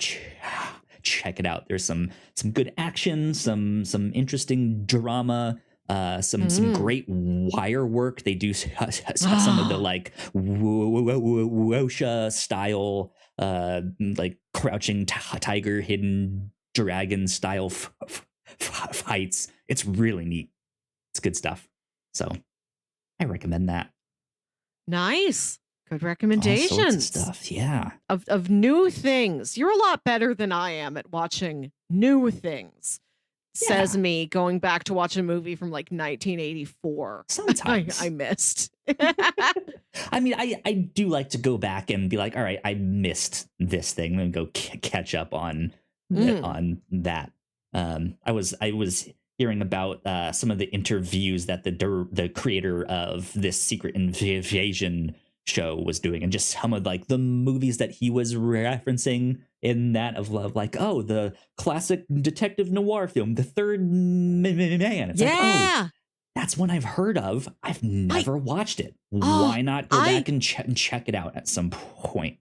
check it out. There's some good action, some interesting drama, some Mm. great wire work. They do some of the Ah. like Wosha style, like crouching tiger, hidden dragon style fights. It's really neat. It's good stuff. So I recommend that. Nice. Good All sorts of recommendations stuff. Yeah. of new things. You're a lot better than I am at watching new things. Says Yeah. me going back to watch a movie from like 1984. I Sometimes. missed. I mean, I do like to go back and be like, all right, I missed this thing and go catch up Mm. on that. I was hearing about some of the interviews that the creator of this Secret Invasion show was doing, and just some of like the movies that he was referencing in that of love, like the classic detective noir film, The Third Man. It's like, oh, Yeah. that's one I've heard of. I've I never watched it. oh Why not go I back and check it out at some point?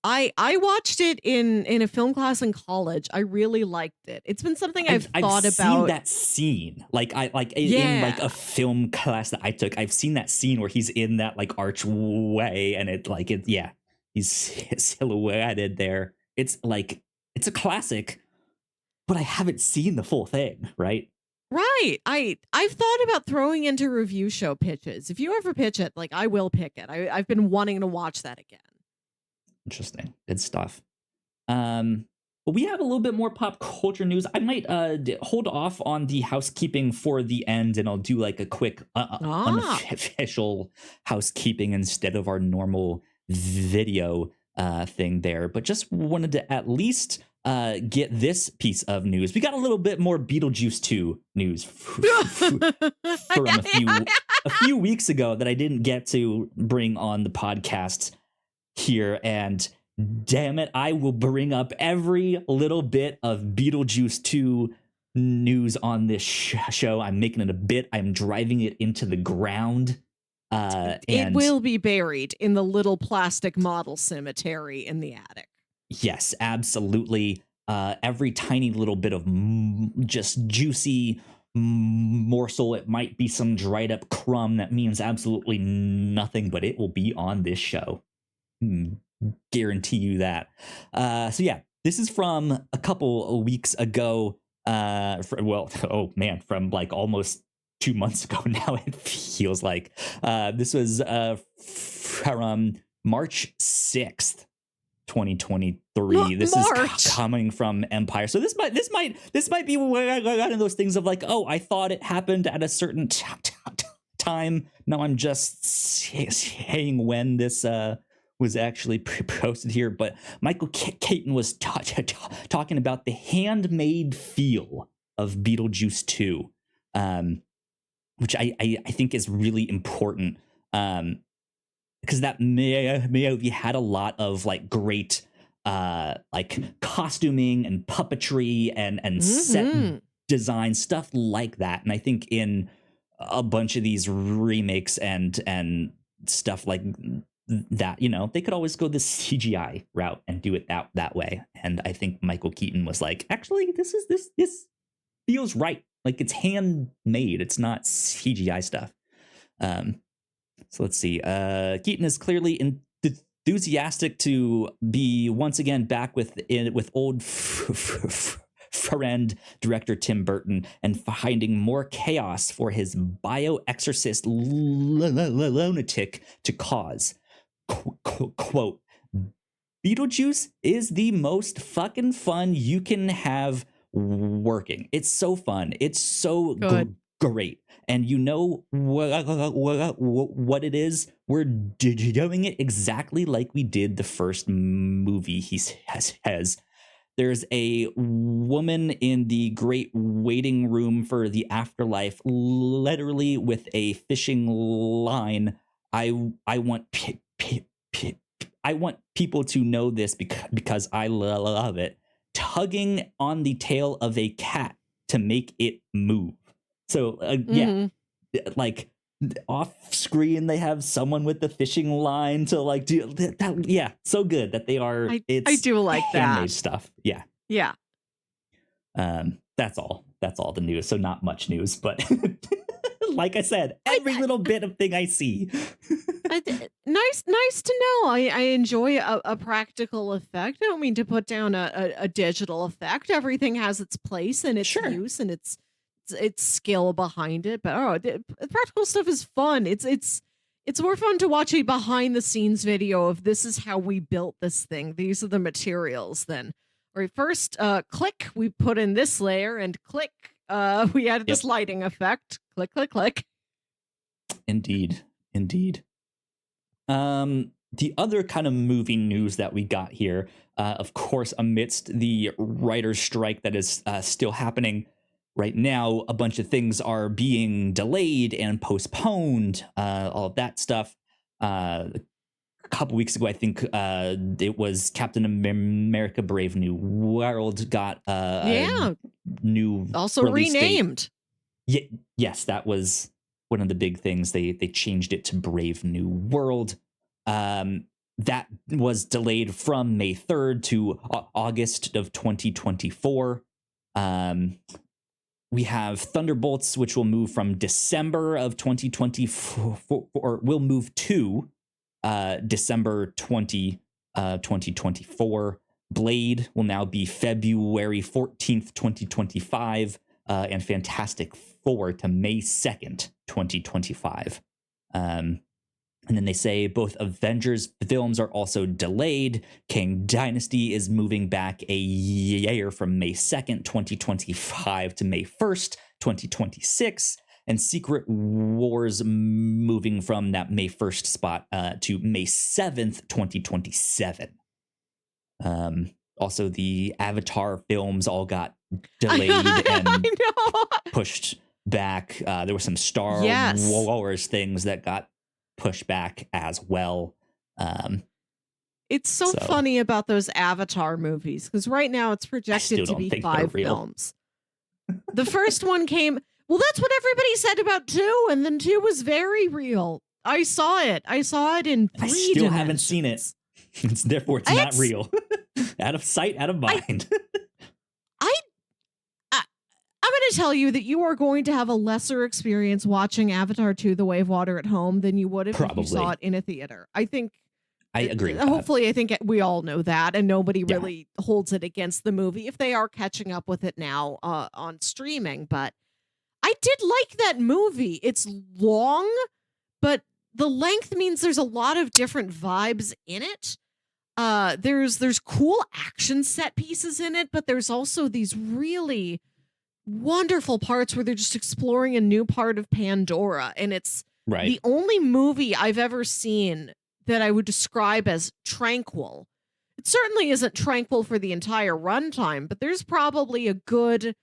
I watched it in a film class in college. I really liked it. It's been something I've I've thought seen about. that scene, like I like in like Yeah. a film class that I took. I've seen that scene where he's in that like archway, and yeah, he's silhouetted there. It's like it's a classic, but I haven't seen the full thing. Right? Right. I've thought about throwing into review show pitches. If you ever pitch it, like I will pick it. I've been wanting to watch that again. Interesting, good stuff. But we have a little bit more pop culture news. I might hold off on the housekeeping for the end, and I'll do like a quick Ah. unofficial housekeeping instead of our normal video thing there. But just wanted to at least get this piece of news. We got a little bit more Beetlejuice 2 news from a few weeks ago that I didn't get to bring on the podcast here, and damn it, I will bring up every little bit of Beetlejuice 2 news on this show. I'm making it a bit. I'm driving it into the ground. It And will be buried in the little plastic model cemetery in the attic. yes, absolutely. Every tiny little bit of just juicy morsel. It might be some dried up crumb that means absolutely nothing, but it will be on this show. Guarantee you that. So yeah, this is from a couple of weeks ago. Oh man, from like almost 2 months ago now. It feels like this was from March 6th, 2023. This is March. coming from Empire. So this might be one of those things of like, oh, I thought it happened at a certain time. No, I'm just saying when this was actually posted here. But Michael Caton was talking about the handmade feel of Beetlejuice 2, which I think is really important. Because that movie had a lot of like great like costuming and puppetry and set Mm-hmm. design, stuff like that. And I think in a bunch of these remakes and stuff like that, you know, they could always go this CGI route and do it that way. And I think Michael Keaton was like, actually, this feels right. Like it's handmade. It's not CGI stuff. So let's see. Keaton is clearly enthusiastic to be once again back with old friend director Tim Burton and finding more chaos for his bio-exorcist lunatic to cause. Quote, Beetlejuice is the most fucking fun you can have working. It's so fun. It's so great. And you know what it is? We're doing it exactly like we did the first movie he has. There's a woman in the great waiting room for the afterlife, literally with a fishing line. I want I want people to know this because I love it. Tugging on the tail of a cat to make it move. So yeah, like off screen they have someone with the fishing line to like do that. Yeah, so good that they are. I do like handmade that stuff. Yeah. That's all the news. So not much news, but like I said, every little bit of thing I see. Nice to know. I enjoy a practical effect. I don't mean to put down a digital effect. Everything has its place and its use and its skill behind it. But the practical stuff is fun. It's more fun to watch a behind the scenes video of this is how we built this thing. These are the materials. Then, all right, first, click. We put in this layer and click. We added this lighting effect. Click, click, click. Indeed. The other kind of movie news that we got here, of course, amidst the writer's strike that is still happening right now, a bunch of things are being delayed and postponed, all of that stuff. A couple weeks ago, I think it was Captain America Brave New World got a new also renamed. Yes, that was one of the big things. They changed it to Brave New World. That was delayed from May 3rd to August of 2024. We have Thunderbolts, which will move from December of 2024, or will move to December 2024. Blade will now be February 14th, 2025. And Fantastic Four to May 2nd, 2025. And then they say both Avengers films are also delayed. Kang Dynasty is moving back a year from May 2nd, 2025 to May 1st, 2026. And Secret Wars moving from that May 1st spot to May 7th, 2027. Also, the Avatar films all got delayed and pushed back. There were some Star Wars things that got pushed back as well. It's so funny about those Avatar movies because right now it's projected to be 5 films. The first one came. Well, that's what everybody said about 2, and then 2 was very real. I saw it in 3 I still haven't seen it. Therefore, it's not real. Out of sight, out of mind. I'm going to tell you that you are going to have a lesser experience watching Avatar 2: The Way of Water at home than you would if you saw it in a theater. I agree. Hopefully, I think we all know that, and nobody really holds it against the movie if they are catching up with it now on streaming. But I did like that movie. It's long, but the length means there's a lot of different vibes in it. There's cool action set pieces in it, but there's also these really wonderful parts where they're just exploring a new part of Pandora, and it's the only movie I've ever seen that I would describe as tranquil. It certainly isn't tranquil for the entire runtime, but there's probably a good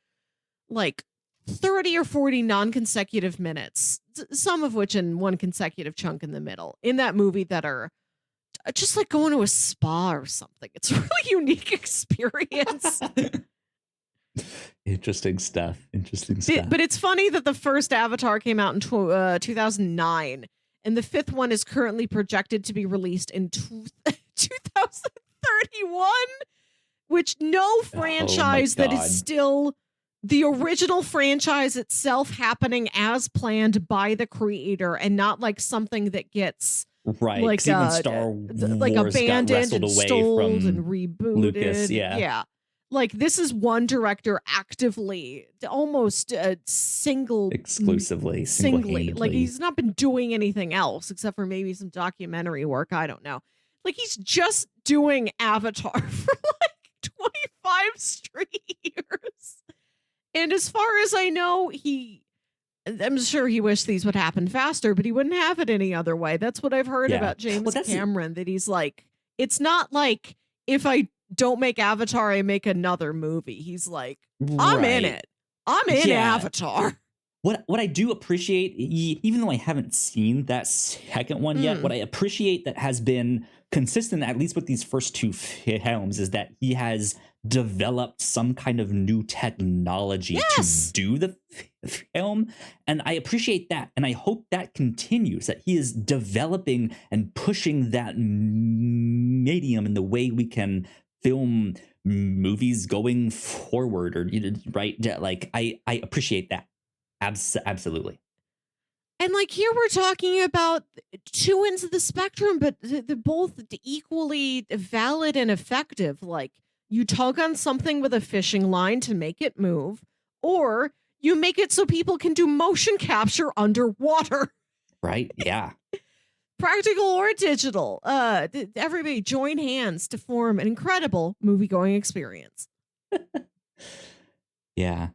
30 or 40 non-consecutive minutes, some of which in one consecutive chunk in the middle, in that movie that are just like going to a spa or something. It's a really unique experience. Interesting stuff. But it's funny that the first Avatar came out in 2009, and the fifth one is currently projected to be released in 2031, which no franchise that is still the original franchise itself happening as planned by the creator, and not like something that gets right, like even Star Wars like abandoned and away stoled from and rebooted. Lucas, yeah. Like, this is one director actively, almost exclusively, singly. Like, he's not been doing anything else except for maybe some documentary work. I don't know. Like, he's just doing Avatar for like 25 straight years. And as far as I know, I'm sure he wished these would happen faster, but he wouldn't have it any other way. That's what I've heard about James Cameron, that he's like, it's not like, if I don't make Avatar, I make another movie. He's like, I'm in it. I'm in Avatar. What I do appreciate, even though I haven't seen that second one yet, what I appreciate that has been consistent, at least with these first two films, is that he has developed some kind of new technology to do the film. And I appreciate that. And I hope that continues, that he is developing and pushing that medium in the way we can film movies going forward, or right? Like, I appreciate that. Absolutely. And like, here we're talking about two ends of the spectrum, but they're both equally valid and effective. Like, you tug on something with a fishing line to make it move, or you make it so people can do motion capture underwater. Right? Yeah. Practical or digital. Everybody join hands to form an incredible movie-going experience. Yeah.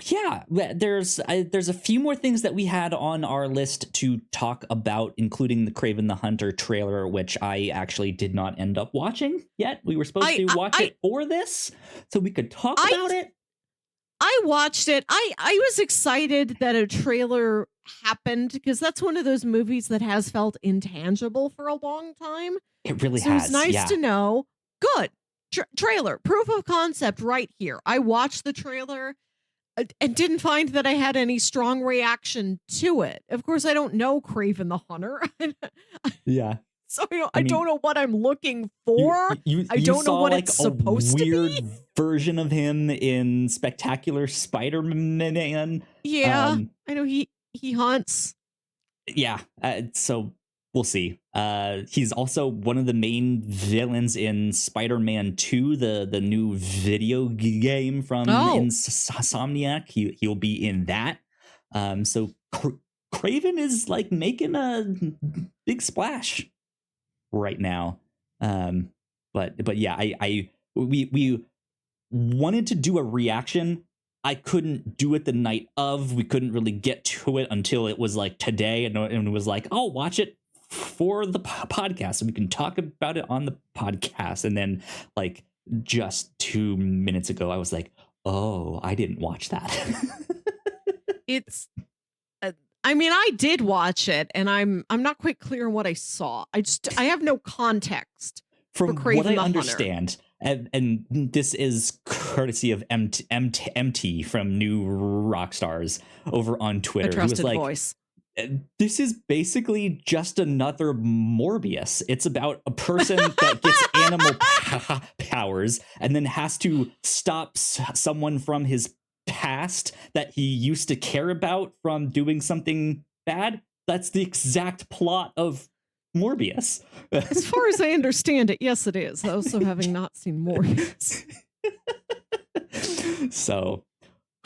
Yeah, there's a few more things that we had on our list to talk about, including the Kraven the Hunter trailer, which I actually did not end up watching yet. We were supposed to watch it for this, so we could talk about it. I watched it. I was excited that a trailer happened, because that's one of those movies that has felt intangible for a long time. It really has. It's nice to know. Good. Trailer. Proof of concept right here. I watched the trailer and didn't find that I had any strong reaction to it. Of course, I don't know Kraven the Hunter. Yeah. So I don't know what I'm looking for. I don't know what it's supposed to be. Weird version of him in Spectacular Spider-Man. Yeah, I know he hunts. Yeah, so we'll see. He's also one of the main villains in Spider-Man 2, the new video game from Insomniac. He'll be in that. So Kraven is like making a big splash right now. But yeah, we wanted to do a reaction. I couldn't do it the night of. We couldn't really get to it until it was like today, and it was like, oh, watch it for the podcast, and we can talk about it on the podcast. And then, like, just 2 minutes ago, I was like, oh, I didn't watch that. It's I mean, I did watch it, and I'm not quite clear on what I saw. I have no context. From what I understand, and this is courtesy of MT from New Rockstars over on Twitter. A trusted he was like, voice. This is basically just another Morbius. It's about a person that gets animal powers and then has to stop someone from his past that he used to care about from doing something bad. That's the exact plot of Morbius. As far as I understand it, yes, it is. Also, having not seen Morbius. So,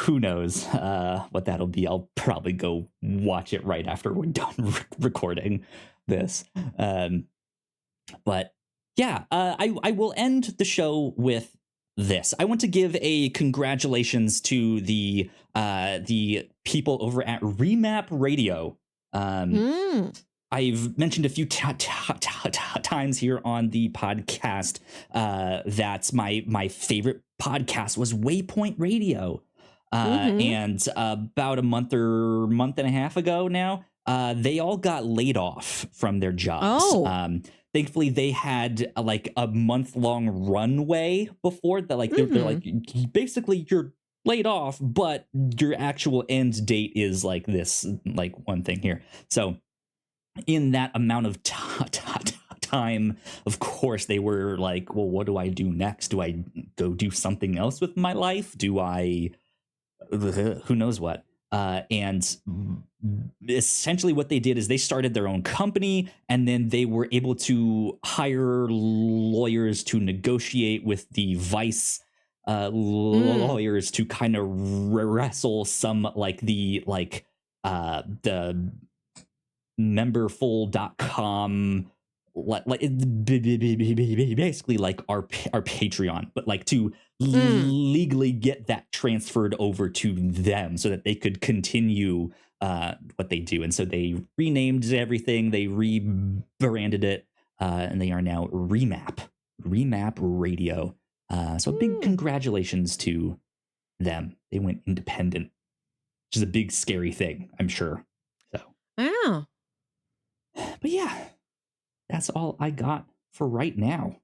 who knows what that'll be? I'll probably go watch it right after we're done recording this. But yeah, I will end the show with this. I want to give a congratulations to the people over at Remap Radio. I've mentioned a few times here on the podcast that my favorite podcast was Waypoint Radio. And about a month and a half ago now, they all got laid off from their jobs. Oh. Thankfully, they had like a month-long runway before that. Like they're like, basically you're laid off, but your actual end date is like this, like one thing here. So in that amount of time, of course, they were like, well, what do I do next? Do I go do something else with my life? Do I, who knows what? And essentially what they did is they started their own company, and then they were able to hire lawyers to negotiate with the vice lawyers to kind of wrestle some like the memberful.com, like basically like our Patreon, but like to legally get that transferred over to them so that they could continue what they do. And so they renamed everything, they rebranded it, and they are now Remap Radio. So big congratulations to them. They went independent, which is a big scary thing, I'm sure. So yeah. But yeah, that's all I got for right now.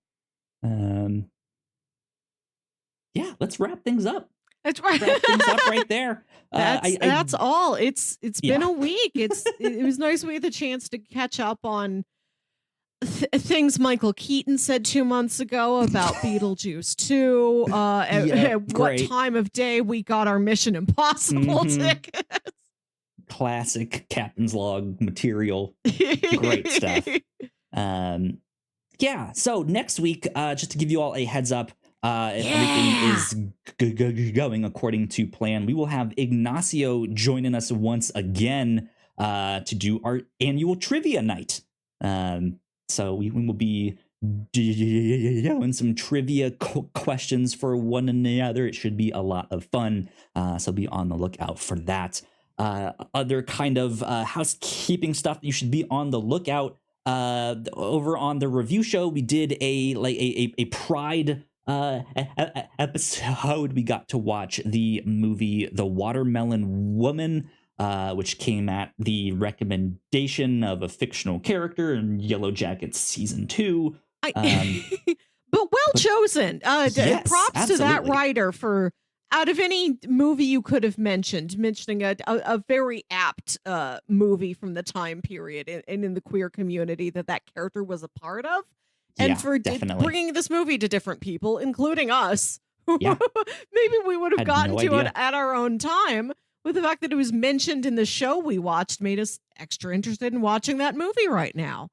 Yeah, let's wrap things up. That's right. Wrap things up right there. That's all. It's been a week. It was nice we had the chance to catch up on things Michael Keaton said 2 months ago about Beetlejuice 2. At what time of day we got our Mission Impossible tickets. Classic Captain's Log material. Great stuff. Yeah, so next week, just to give you all a heads up, if everything is going according to plan, we will have Ignacio joining us once again to do our annual trivia night. So we will be doing some trivia questions for one another. It should be a lot of fun, so be on the lookout for that. Other kind of housekeeping stuff that you should be on the lookout. Over on the review show, we did a Pride episode. We got to watch the movie The Watermelon Woman, which came at the recommendation of a fictional character in Yellow Jackets season 2. But well chosen. Yes, props absolutely. to that writer for, out of any movie you could have mentioning a very apt movie from the time period and in the queer community that character was a part of. And for bringing this movie to different people, including us. Yeah. Maybe we would have gotten to idea. it at our own time, but the fact that it was mentioned in the show we watched made us extra interested in watching that movie right now.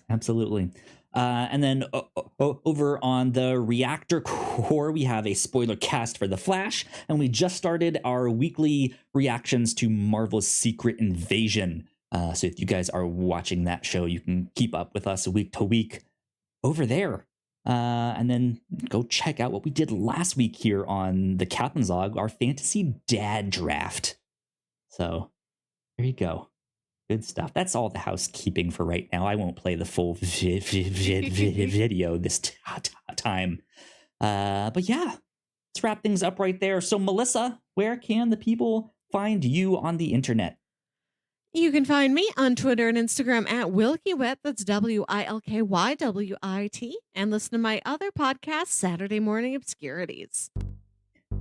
Absolutely. And then over on the Reactor Core, we have a spoiler cast for The Flash, and we just started our weekly reactions to Marvel's Secret Invasion. So if you guys are watching that show, you can keep up with us week to week over there. And then go check out what we did last week here on the Captain's Log, our Fantasy Dad Draft. So there you go. Good stuff. That's all the housekeeping for right now. I won't play the full video this time. But yeah, let's wrap things up right there. So Melissa, where can the people find you on the internet? You can find me on Twitter and Instagram at WilkyWit, that's WILKYWIT, and listen to my other podcast, Saturday Morning Obscurities.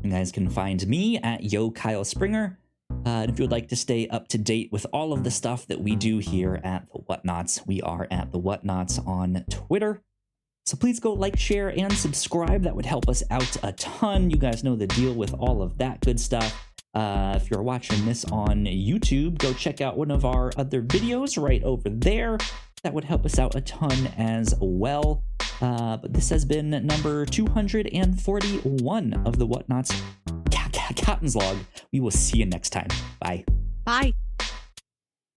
You guys can find me at Yo Kyle Springer. And if you would like to stay up to date with all of the stuff that we do here at the Whatnauts, we are at the Whatnauts on Twitter. So please go like, share, and subscribe. That would help us out a ton. You guys know the deal with all of that good stuff. If you're watching this on YouTube, go check out one of our other videos right over there. That would help us out a ton as well. But this has been number 241 of the Whatnauts Captain's Log. We will see you next time. Bye. Bye.